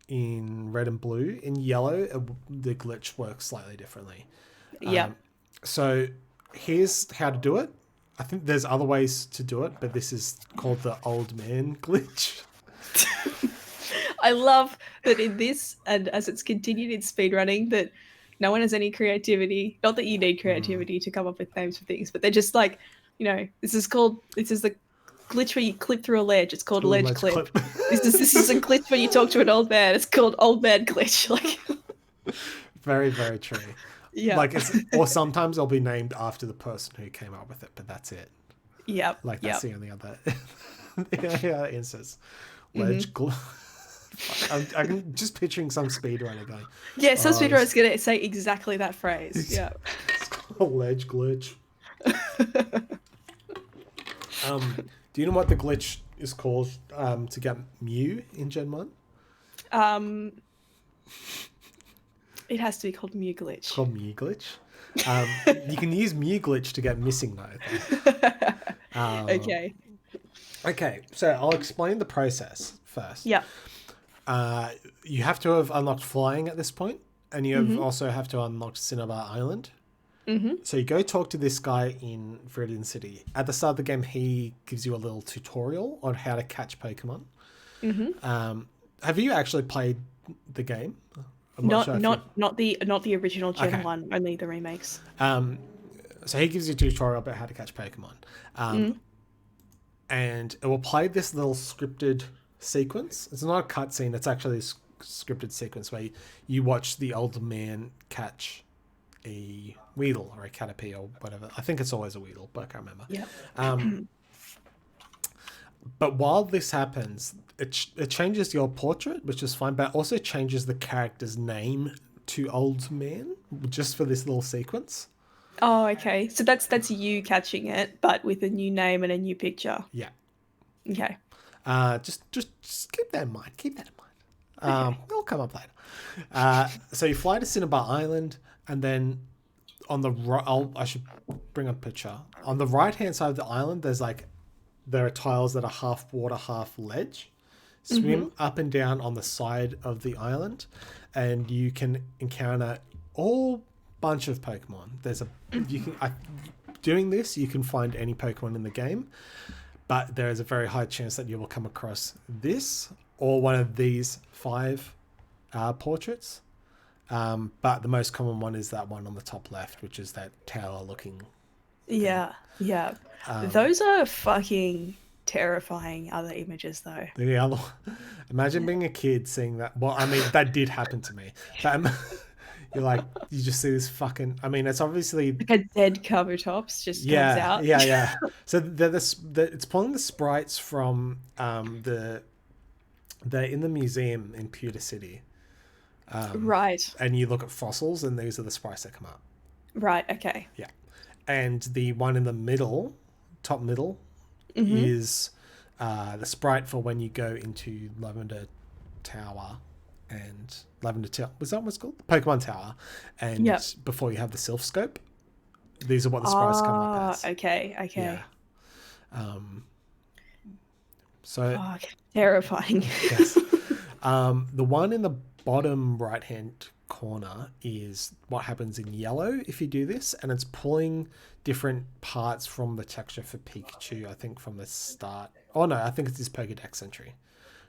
in red and blue. In yellow, the glitch works slightly differently. Yeah. So here's how to do it. I think there's other ways to do it, but this is called the old man glitch. I love that in this, and as it's continued in speedrunning, that no one has any creativity. Not that you need creativity to come up with names for things, but they're just like, this is the glitch where you clip through a ledge. It's called a ledge clip. This is a glitch where you talk to an old man. It's called old man glitch. Like, very, very true. Yeah. Like or sometimes they'll be named after the person who came up with it, but that's it. Yep. Like that's the only other instance. Ledge I'm just picturing some speedrunner going. Yeah, some speedrunner's gonna say exactly that phrase. Yeah. It's called ledge glitch. Do you know what the glitch is called to get Mew in Gen 1? It has to be called Mew glitch. It's called Mew glitch. You can use Mew glitch to get Missingno. Okay. Okay, so I'll explain the process first. Yeah. You have to have unlocked flying at this point, and you also have to unlock Cinnabar Island. Mm-hmm. So you go talk to this guy in Viridian City. At the start of the game, he gives you a little tutorial on how to catch Pokemon. Mm-hmm. Have you actually played the game? Not the original Gen 1, only the remakes. So he gives you a tutorial about how to catch Pokemon. And it will play this little scripted sequence. It's not a cutscene, it's actually a scripted sequence where you watch the old man catch a Weedle or a Caterpie or whatever. I think it's always a Weedle, but I can't remember. Yeah. But while this happens, it changes your portrait, which is fine, but also changes the character's name to Old Man just for this little sequence. Oh, okay. So that's you catching it, but with a new name and a new picture. Yeah. Okay. Just keep that in mind. Keep that in mind. Okay. It'll come up later. So you fly to Cinnabar Island, and then on the right, I should bring up a picture. On the right-hand side of the island, there are tiles that are half water, half ledge. Swim up and down on the side of the island, and you can encounter all bunch of Pokemon. Doing this, you can find any Pokemon in the game, but there is a very high chance that you will come across this or one of these 5 portraits. But the most common one is that one on the top left, which is that tower-looking. Yeah. Those are fucking terrifying other images, though. The other, imagine being a kid seeing that. Well, I mean, that did happen to me. But you just see this fucking. I mean, it's obviously like a dead Kabutops just comes out. Yeah. So it's pulling the sprites from they're in the museum in Pewter City. Right. And you look at fossils, and these are the sprites that come up. Right. Okay. Yeah, and the one in the middle, top middle, is the sprite for when you go into Lavender Tower and Lavender Tower. Was that what it's called? Pokemon Tower. And before you have the Sylph Scope, these are what the sprites come up as. Okay. Yeah. So terrifying. Yes. The one in the bottom right-hand corner is what happens in yellow if you do this, and it's pulling different parts from the texture for Pikachu, I think, from the start. Oh no, I think it's this Pokédex entry.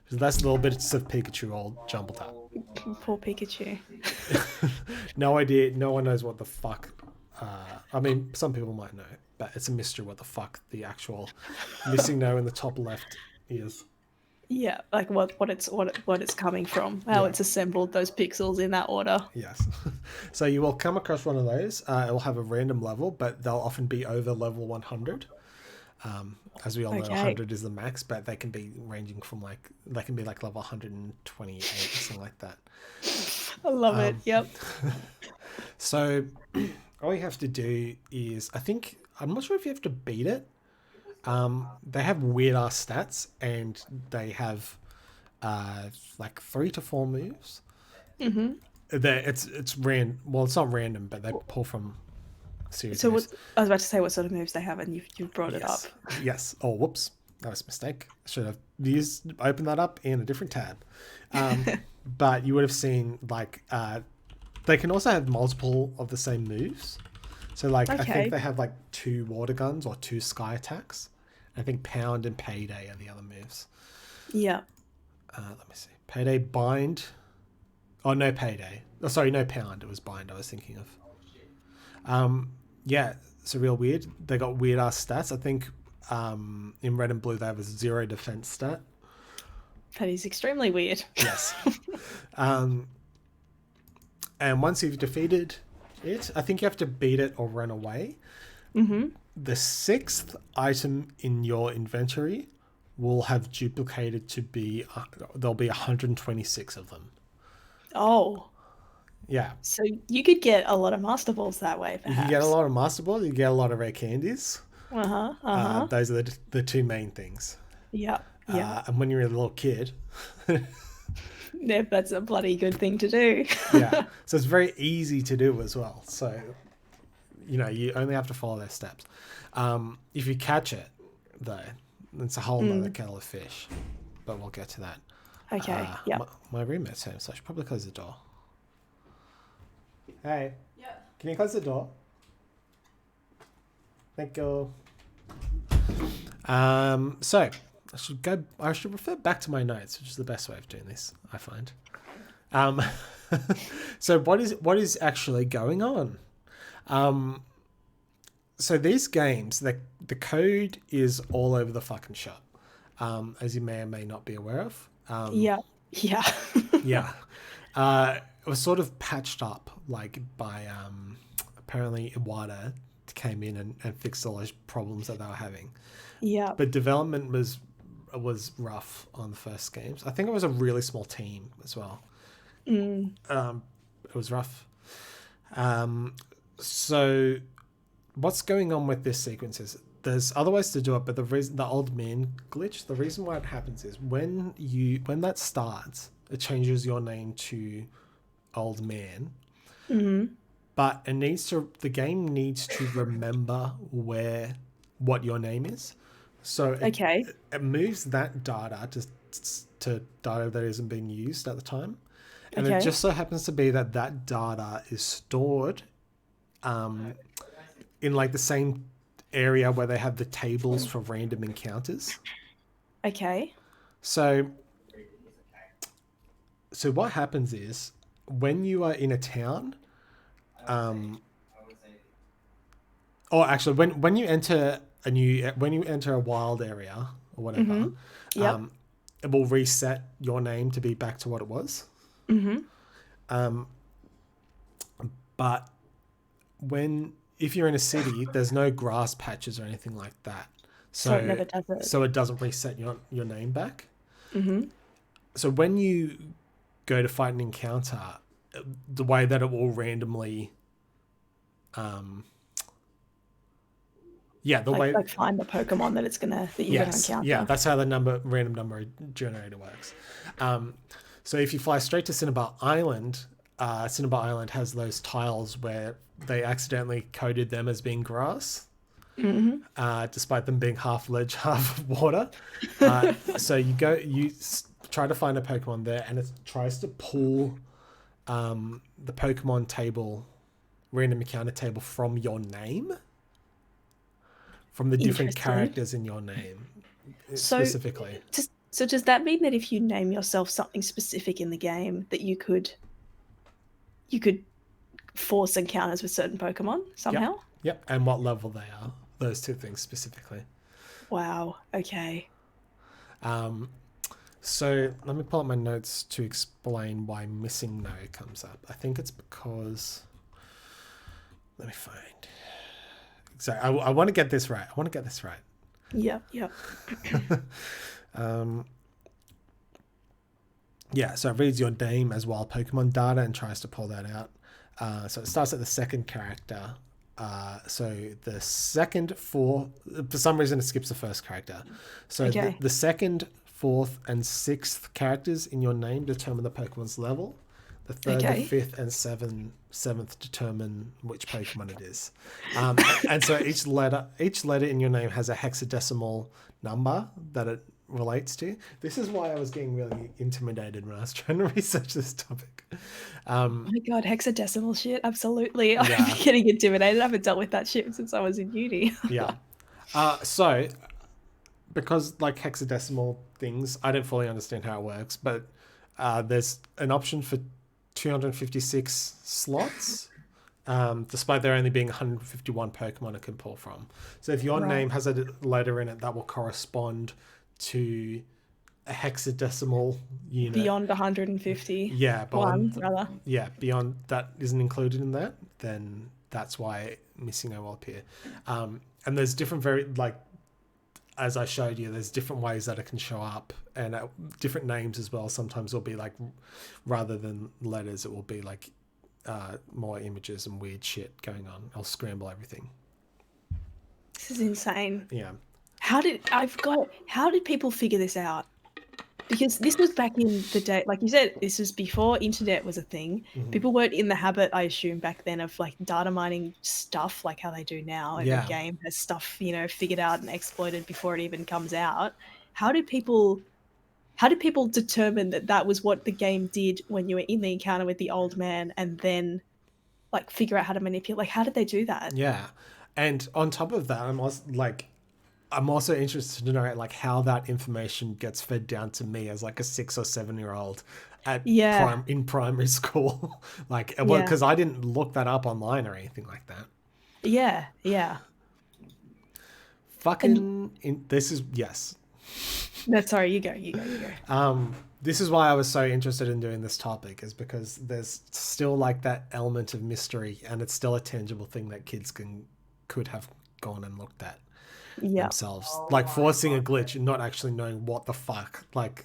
So that's little bits of Pikachu all jumbled up. Poor Pikachu. No idea. No one knows what the fuck. I mean, some people might know, but it's a mystery what the fuck the actual Missingno in the top left is. Yeah, like what it's coming from, how it's assembled those pixels in that order. Yes. So you will come across one of those. It will have a random level, but they'll often be over level 100. As we all know, 100 is the max, but they can be ranging from they can be like level 128 or something like that. I love it. Yep. So all you have to do is, I'm not sure if you have to beat it. They have weird ass stats, and they have 3 to 4 moves. Mm-hmm. It's random. Well, it's not random, but they pull from a series. So I was about to say what sort of moves they have, and you've brought it up. Yes. Oh, whoops, that was a mistake. I should have opened that up in a different tab. But you would have seen they can also have multiple of the same moves. So like I Okay. think they have like 2 water guns or 2 sky attacks. I think Pound and Payday are the other moves. Yeah. Let me see. Payday, Bind. Oh, no Payday. Oh, sorry, no Pound. It was Bind I was thinking of. Yeah, it's a real weird. They got weird ass stats. I think in Red and Blue they have a 0 defense stat. That is extremely weird. Yes. And once you've defeated it, I think you have to beat it or run away. Mm-hmm. The 6th item in your inventory will have duplicated to be, there'll be 126 of them. Oh. Yeah. So you could get a lot of Master Balls that way, perhaps. You can get a lot of Master Balls, you get a lot of rare candies. Those are the 2 main things. Yeah. Yeah. And when you're a little kid... Yeah, that's a bloody good thing to do. Yeah. So it's very easy to do as well. So, you know, you only have to follow their steps. If you catch it, though, it's a whole other kettle of fish. But we'll get to that. Okay. Yeah. My roommate's home, so I should probably close the door. Hey. Yeah. Can you close the door? Thank you. So I should refer back to my notes, which is the best way of doing this, I find. So what is actually going on? So these games, the code is all over the fucking shop, as you may or may not be aware of. Yeah. Yeah. Yeah. It was sort of patched up, like, by apparently Iwata came in and fixed all those problems that they were having. Yeah. But development was rough on the first games. I think it was a really small team as well. It was rough. So what's going on with this sequence is there's other ways to do it, but the old man glitch, the reason why it happens is when that starts, it changes your name to old man. Mm-hmm. But the game needs to remember what your name is. So it moves that data to data that isn't being used at the time. And it just so happens to be that data is stored in like the same area where they have the tables for random encounters. Okay. So what happens is when you are in a town, or actually when you enter a wild area or whatever, it will reset your name to be back to what it was. But if you're in a city, there's no grass patches or anything like that, so it never does it. So it doesn't reset your name back. So when you go to fight an encounter, the way that it will randomly way like find the Pokemon that you're gonna encounter. Yeah, that's how the random number generator works. So if you fly straight to Cinnabar Island, Cinnabar Island has those tiles where they accidentally coded them as being grass, despite them being half ledge, half water. So you try to find a Pokemon there, and it tries to pull the Pokemon table, random encounter table, from your name, from the different characters in your name, specifically. So does that mean that if you name yourself something specific in the game, that you could force encounters with certain Pokemon somehow? Yep, and what level they are. Those 2 things specifically. Wow. Okay. So let me pull up my notes to explain why Missingno comes up. I think it's because... Let me find... So I want to get this right. Yeah. So it reads your name as wild Pokemon data and tries to pull that out. So it starts at the second character. So the second, fourth... For some reason, it skips the first character. So the second, fourth, and sixth characters in your name determine the Pokemon's level. The third, the fifth, and seventh determine which Pokemon it is. And so each letter in your name has a hexadecimal number that it relates to. This is why I was getting really intimidated when I was trying to research this topic. Oh my god, hexadecimal shit, absolutely. Yeah. I'm getting intimidated. I haven't dealt with that shit since I was in uni. Yeah. So, because like hexadecimal things, I don't fully understand how it works, but there's an option for 256 slots, despite there only being 151 Pokemon it can pull from. So if your name has a letter in it that will correspond to a hexadecimal unit Beyond 150. Yeah, but One, rather. yeah, beyond that isn't included in that, then that's why Missingno will appear. And there's different as I showed you, there's different ways that it can show up, and different names as well. Sometimes it'll be like, rather than letters, it will be like more images and weird shit going on. I'll scramble everything. This is insane. Yeah. How did people figure this out? Because this was back in the day, like you said, this was before internet was a thing. Mm-hmm. People weren't in the habit, I assume, back then of like data mining stuff like how they do now. Every game has stuff, figured out and exploited before it even comes out. How did people determine that was what the game did when you were in the encounter with the old man, and then like figure out how to manipulate? Like, how did they do that? Yeah. And on top of that, I'm also interested to know like how that information gets fed down to me as like a 6 or 7-year-old in primary school. Because I didn't look that up online or anything like that. Yeah. Yes. No, sorry, you go. This is why I was so interested in doing this topic, is because there's still like that element of mystery, and it's still a tangible thing that kids could have gone and looked at themselves. Like forcing a glitch and not actually knowing what the fuck. Like,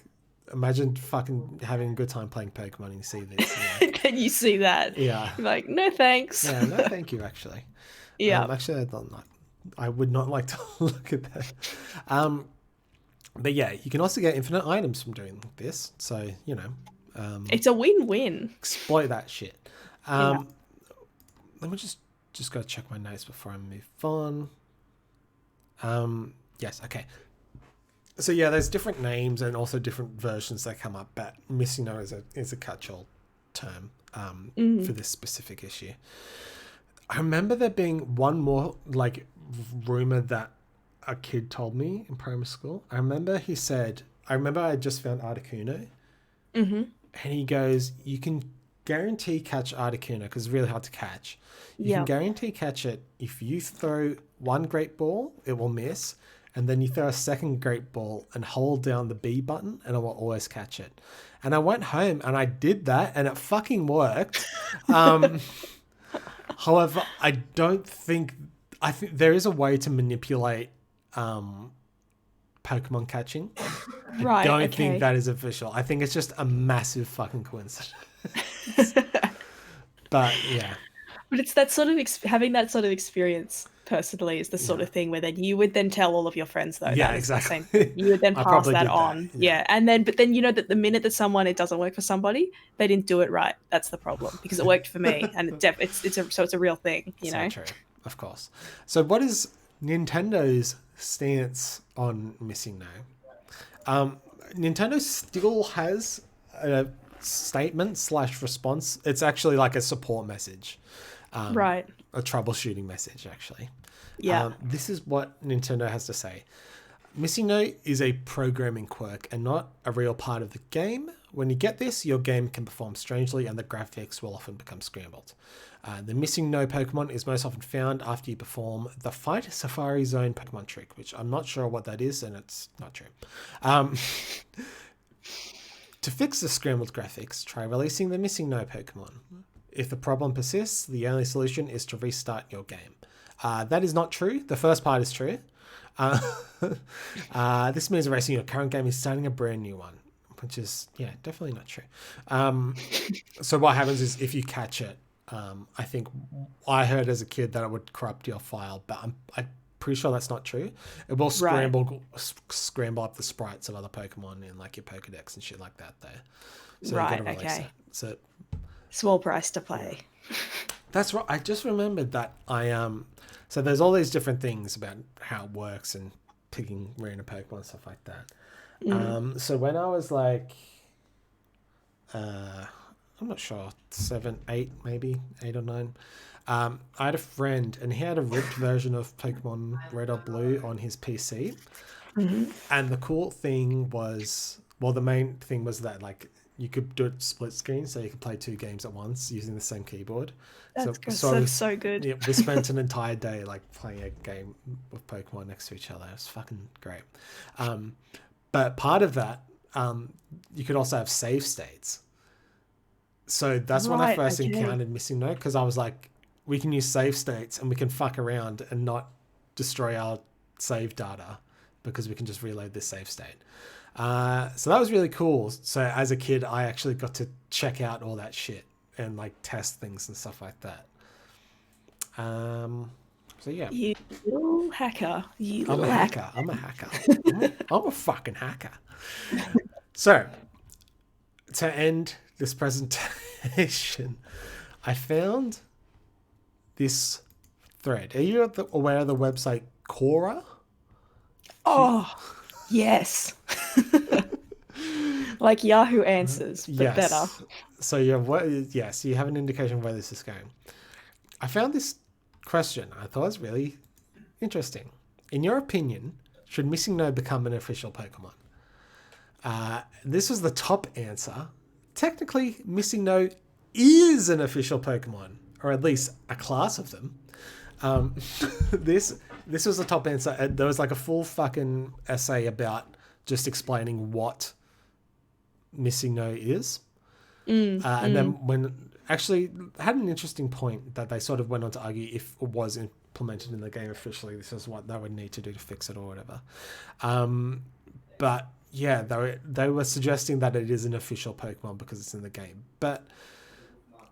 imagine fucking having a good time playing Pokemon and you see this. And you see that. Yeah. You're like, no thanks. Yeah, no thank you, actually. Yeah. Actually, I would not like to look at that. But yeah, you can also get infinite items from doing this. So, it's a win-win. Exploit that shit. Let me just go check my notes before I move on. Yes, okay. So yeah, there's different names and also different versions that come up, but Missingno is a catch-all term for this specific issue. I remember there being one more like rumor that a kid told me in primary school. I remember I just found Articuno, and he goes, "You can guarantee catch Articuno because it's really hard to catch. You can guarantee catch it if you throw one great ball, it will miss, and then you throw a second great ball and hold down the B button, and it will always catch it." And I went home and I did that, and it fucking worked. However, I think there is a way to manipulate Pokemon catching. I don't think that is official. I think it's just a massive fucking coincidence. But yeah. But it's that sort of having that sort of experience personally is the sort of thing where then you would then tell all of your friends though. Yeah, exactly. The same thing. You would then pass that on. Yeah. And then that the minute that it doesn't work for somebody, they didn't do it right. That's the problem, because it worked for me, and it's a real thing. You know. So true, of course. So what is Nintendo's stance on Missingno? Nintendo still has a statement/response. It's actually like a support message. Right. A troubleshooting message, actually. Yeah. This is what Nintendo has to say. Missingno is a programming quirk and not a real part of the game. When you get this, your game can perform strangely and the graphics will often become scrambled. The Missingno Pokemon is most often found after you perform the Fight Safari Zone Pokemon trick, which I'm not sure what that is, and it's not true. To fix the scrambled graphics, try releasing the Missingno Pokemon. If the problem persists, the only solution is to restart your game. That is not true. The first part is true. This means erasing your current game and starting a brand new one, which is, definitely not true. So what happens is if you catch it, I think I heard as a kid that it would corrupt your file, but I'm pretty sure that's not true. It will scramble up the sprites of other Pokemon in like your Pokedex and shit like that there. So you gotta release it. So small price to play. That's right. I just remembered that so there's all these different things about how it works and picking random Pokemon and stuff like that. So when I was like, I'm not sure, 7, 8, maybe 8 or 9. I had a friend, and he had a ripped version of Pokemon Red or Blue on his PC. And the cool thing was, well, the main thing was that like you could do it split screen, so you could play 2 games at once using the same keyboard. That's so good. Yeah, we spent an entire day like playing a game of Pokemon next to each other. It was fucking great. But part of that, you could also have save states. So that's when I first encountered Missingno, because I was like, we can use save states and we can fuck around and not destroy our save data because we can just reload this save state. So that was really cool. So as a kid, I actually got to check out all that shit and like test things and stuff like that. So yeah. You little hacker. I'm a hacker. I'm a fucking hacker. So to end this presentation, I found this thread. Are you aware of the website Quora? Oh, yes. Like Yahoo Answers, but better. So yes, you have an indication of where this is going. I found this question. I thought it was really interesting. In your opinion, should Missingno become an official Pokemon? This was the top answer. Technically, Missingno is an official Pokemon, or at least a class of them. This was the top answer. There was like a full fucking essay about just explaining what Missingno is. And then when actually had an interesting point that they sort of went on to argue if it was implemented in the game officially, this is what they would need to do to fix it or whatever. But yeah, they were suggesting that it is an official Pokemon because it's in the game. But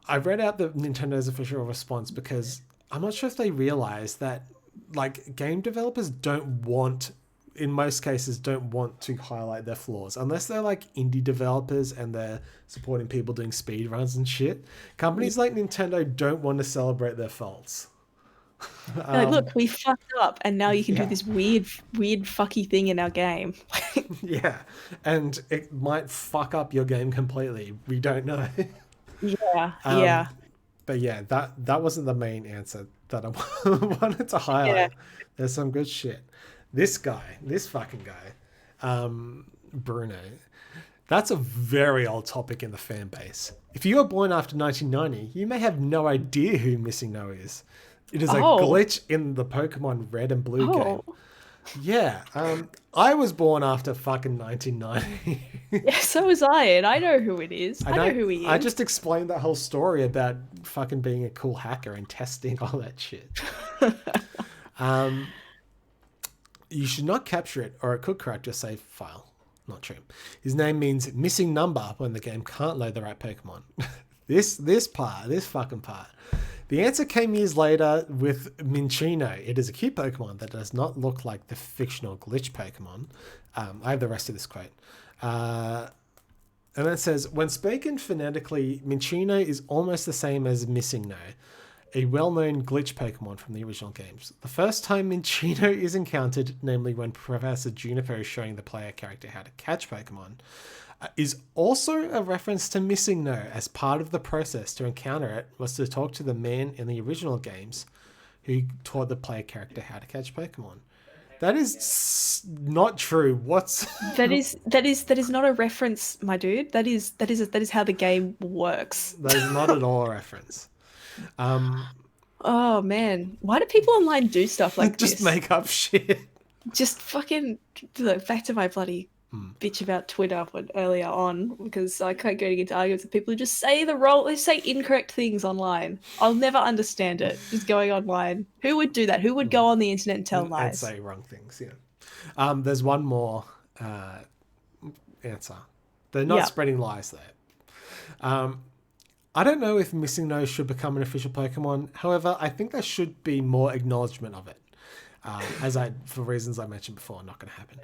I read out the Nintendo's official response because I'm not sure if they realize that like game developers in most cases don't want to highlight their flaws unless they're like indie developers and they're supporting people doing speed runs and shit. Companies like Nintendo don't want to celebrate their faults. Like, look, we fucked up and now you can do this weird fucky thing in our game. Yeah, and it might fuck up your game completely. We don't know. Yeah. But yeah, that wasn't the main answer that I wanted to highlight. Yeah. There's some good shit. This fucking guy, Bruno, that's a very old topic in the fan base. If you were born after 1990, you may have no idea who Missingno is. It is a glitch in the Pokemon Red and Blue game. Yeah, I was born after fucking 1990. Yeah, so was I, and I know who it is. I know who he is. I just explained that whole story about fucking being a cool hacker and testing all that shit. You should not capture it, or it could corrupt your save file. Not true. His name means missing number when the game can't load the right Pokemon. This fucking part. The answer came years later with Missingno. It is a cute Pokemon that does not look like the fictional glitch Pokemon. I have the rest of this quote. And then it says, when spoken phonetically, Missingno is almost the same as Missingno, a well-known glitch Pokemon from the original games. The first time Missingno is encountered, namely when Professor Juniper is showing the player character how to catch Pokemon, is also a reference to Missingno, as part of the process to encounter it was to talk to the man in the original games who taught the player character how to catch Pokemon. That is not true. That is not a reference, my dude. That is how the game works. That is not at all a reference. Oh man, why do people online do stuff like this? Just make up shit. Just fucking back to my bloody bitch about Twitter earlier on, because I can't get into arguments with people who just say they say incorrect things online. I'll never understand it. Just going online. Who would do that? Who would go on the internet and tell lies? And say wrong things, yeah. There's one more answer. They're not spreading lies there. I don't know if Missingno should become an official Pokemon. However, I think there should be more acknowledgement of it. For reasons I mentioned before, not going to happen.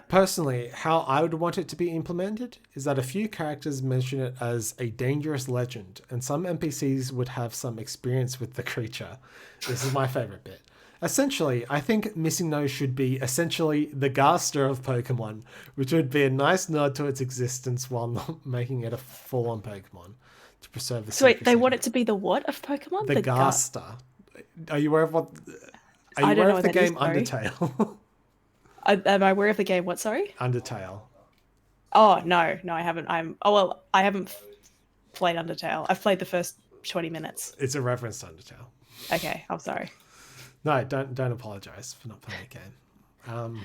Personally, how I would want it to be implemented is that a few characters mention it as a dangerous legend, and some NPCs would have some experience with the creature. This is my favorite bit. Essentially, I think Missingno should be essentially the Gaster of Pokemon, which would be a nice nod to its existence while not making it a full-on Pokemon to preserve the So wait, they secrecy. want it to be the what of Pokemon? The Gaster. Are you aware of what? Are I you don't aware know of what the that is, game sorry. Undertale? Am I aware of the game? What? Sorry. Undertale. Oh no, I haven't. I haven't played Undertale. I've played the first 20 minutes. It's a reference to Undertale. Okay, I'm sorry. No, don't apologize for not playing the game.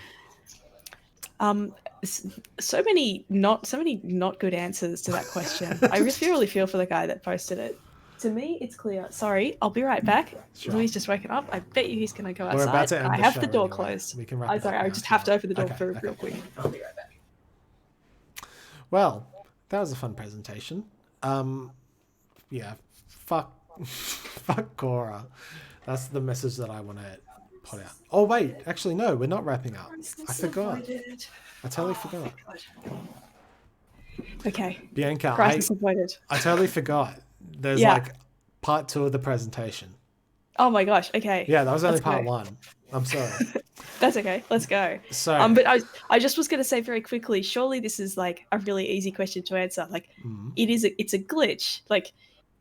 So many not good answers to that question. I really feel for the guy that posted it. To me, it's clear. Sorry, I'll be right back. Sure. Louis just waking up. I bet you he's gonna go outside. We're about to end I the have show the door anyway. closed. We can wrap I'm it sorry. up I now just if have you to open the door want. real quick. I'll be right back. Well, that was a fun presentation. Yeah, fuck Cora. That's the message that I want to put out. Oh wait, actually no, we're not wrapping up. I forgot. I totally forgot. Okay. Bianca, Crisis avoided. I totally forgot. There's Yeah. like part 2 of the presentation. Oh my gosh. Okay. Yeah, that was only Let's part go. 1. I'm sorry. That's okay. Let's go. So, But I just was going to say very quickly. Surely this is like a really easy question to answer. Like, it's a glitch. Like,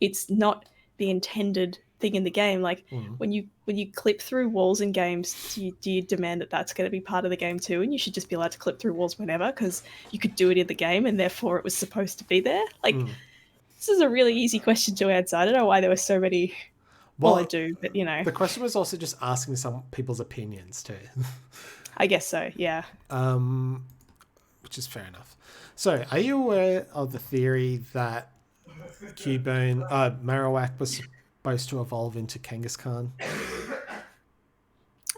it's not the intended thing in the game. Like, when you clip through walls in games, do you demand that that's going to be part of the game too? And you should just be allowed to clip through walls whenever because you could do it in the game and therefore it was supposed to be there. Like, this is a really easy question to answer. I don't know why there were so many. Well, I do, but you know. The question was also just asking some people's opinions too. I guess so, yeah. Which is fair enough. So, are you aware of the theory that Marowak was supposed to evolve into Kangaskhan?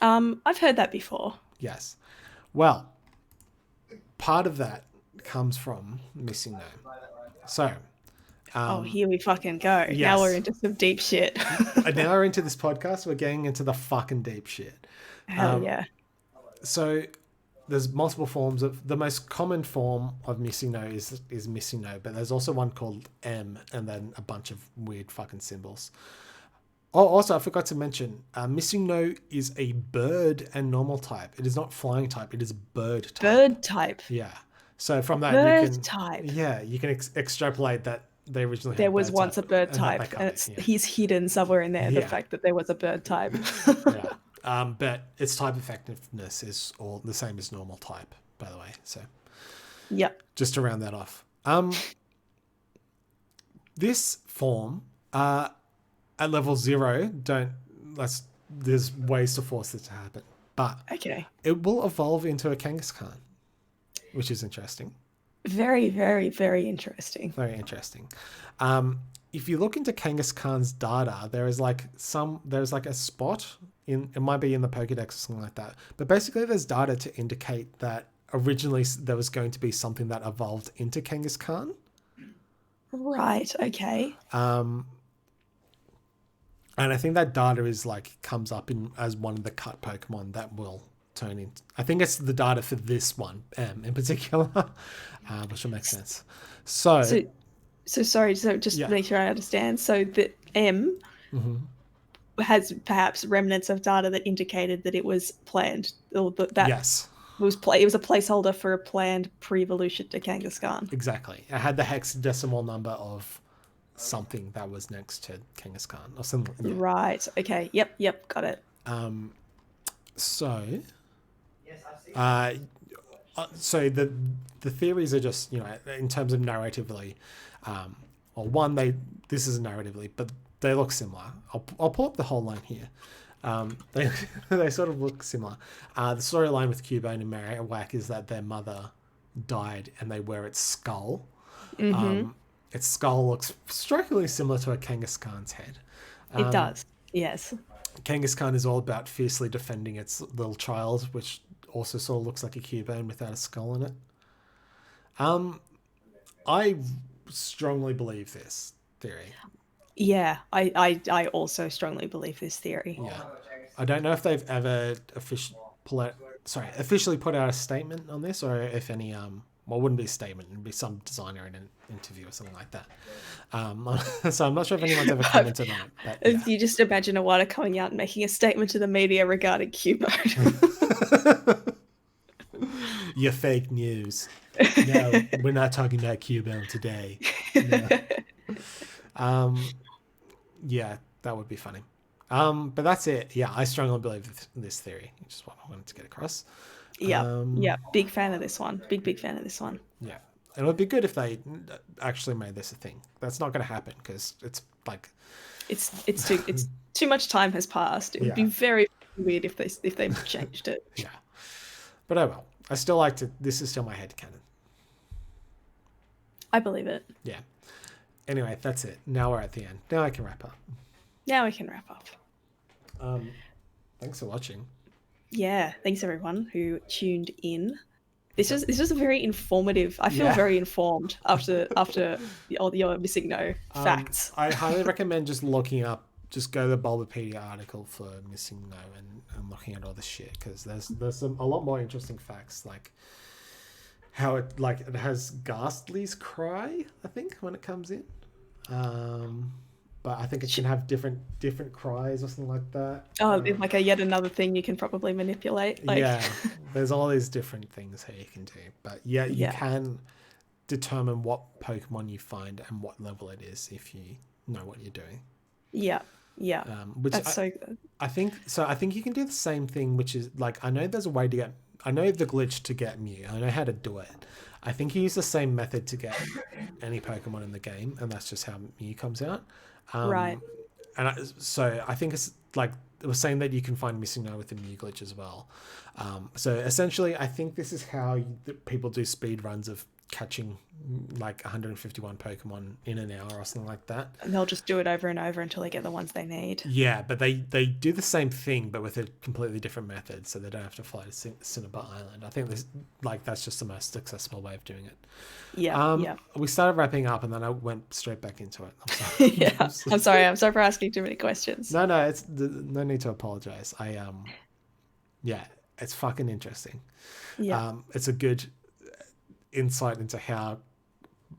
I've heard that before. Yes. Well, part of that comes from Missingno. So, here we fucking go. Yes. Now we're into some deep shit. Now we're into this podcast. We're getting into the fucking deep shit. Hell yeah. So there's multiple forms of the most common form of Missingno is Missingno, but there's also one called M and then a bunch of weird fucking symbols. Oh, also I forgot to mention, Missingno is a bird and normal type. It is not flying type. It is bird type. Bird type. Yeah. So from that bird you can type. Yeah, you can extrapolate that. They originally there was once a bird type, and he's hidden somewhere in there. The fact that there was a bird type. Yeah, but its type effectiveness is all the same as normal type, by the way. So, yep. Just to round that off, this form at level 0, there's ways to force this to happen, but it will evolve into a Kangaskhan, which is interesting. Very, very, very interesting. Very interesting. If you look into Kangaskhan's data, there's like a spot it might be in the Pokédex or something like that. But basically, there's data to indicate that originally there was going to be something that evolved into Kangaskhan. Right. Okay. And I think that data is comes up as one of the cut Pokemon that will turn into. I think it's the data for this one in particular, which will make sense. So sorry. So just to make sure I understand. So the M has perhaps remnants of data that indicated that it was planned, or that yes, it was a placeholder for a planned pre-evolution to Kangaskhan. Exactly. It had the hexadecimal number of something that was next to Kangaskhan or something. Yeah. Right. Okay. Yep. Got it. So the theories are just, in terms of narratively, this is narratively, but they look similar. I'll pull up the whole line here. They sort of look similar. The storyline with Cubone and Marowak is that their mother died and they wear its skull. Its skull looks strikingly similar to a Kangaskhan's head. It does, yes. Kangaskhan is all about fiercely defending its little child, which also sort of looks like a Cubone without a skull in it. I strongly believe this theory. Yeah, I also strongly believe this theory. Yeah. I don't know if they've ever officially put out a statement on this, or if any Well, it wouldn't be a statement. It'd be some designer in an interview or something like that. So I'm not sure if anyone's ever commented on it. But yeah. You just imagine Iwata coming out and making a statement to the media regarding Q mode. You're fake news. No, we're not talking about Cubone today. No. Yeah, that would be funny. But that's it. Yeah, I strongly believe this theory, which is what I wanted to get across. Yeah, big fan of this one. Big fan of this one. Yeah, and it would be good if they actually made this a thing. That's not going to happen because it's like it's too much time has passed. It would be very weird if they changed it. Yeah, but oh well. I still like to. This is still my headcanon. I believe it. Yeah. Anyway, that's it. Now we're at the end. Now I can wrap up. Now we can wrap up. Thanks for watching. Yeah, thanks everyone who tuned in. This was a very informative. I feel very informed after all your Missingno facts. I highly recommend just looking up. Just go to the Bulbapedia article for Missingno and looking at all this shit, because there's a lot more interesting facts, like how it has Ghastly's cry, I think, when it comes in. But I think it can have different cries or something like that. Oh, like yet another thing you can probably manipulate. Yeah, there's all these different things that you can do. But yeah, you can determine what Pokemon you find and what level it is if you know what you're doing. Yeah. Which that's so good. I think you can do the same thing, which is like, I know there's a way to get. I know the glitch to get Mew. I know how to do it. I think you use the same method to get any Pokemon in the game, and that's just how Mew comes out. Right. And so I think it's like it was saying that you can find Missingno with the Mew glitch as well. So essentially, I think this is how people do speed runs of catching like 151 Pokemon in an hour or something like that. And they'll just do it over and over until they get the ones they need. Yeah, but they do the same thing, but with a completely different method, so they don't have to fly to Cinnabar Island. I think that's just the most accessible way of doing it. Yeah. We started wrapping up, and then I went straight back into it. I'm sorry. I'm sorry. I'm sorry for asking too many questions. No, it's no need to apologize. It's fucking interesting. Yeah. It's a good insight into how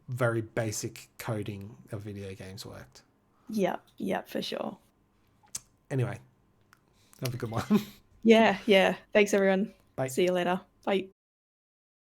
very basic coding of video games worked. Yeah, for sure. Anyway, have a good one. Yeah. Thanks everyone. Bye. See you later. Bye.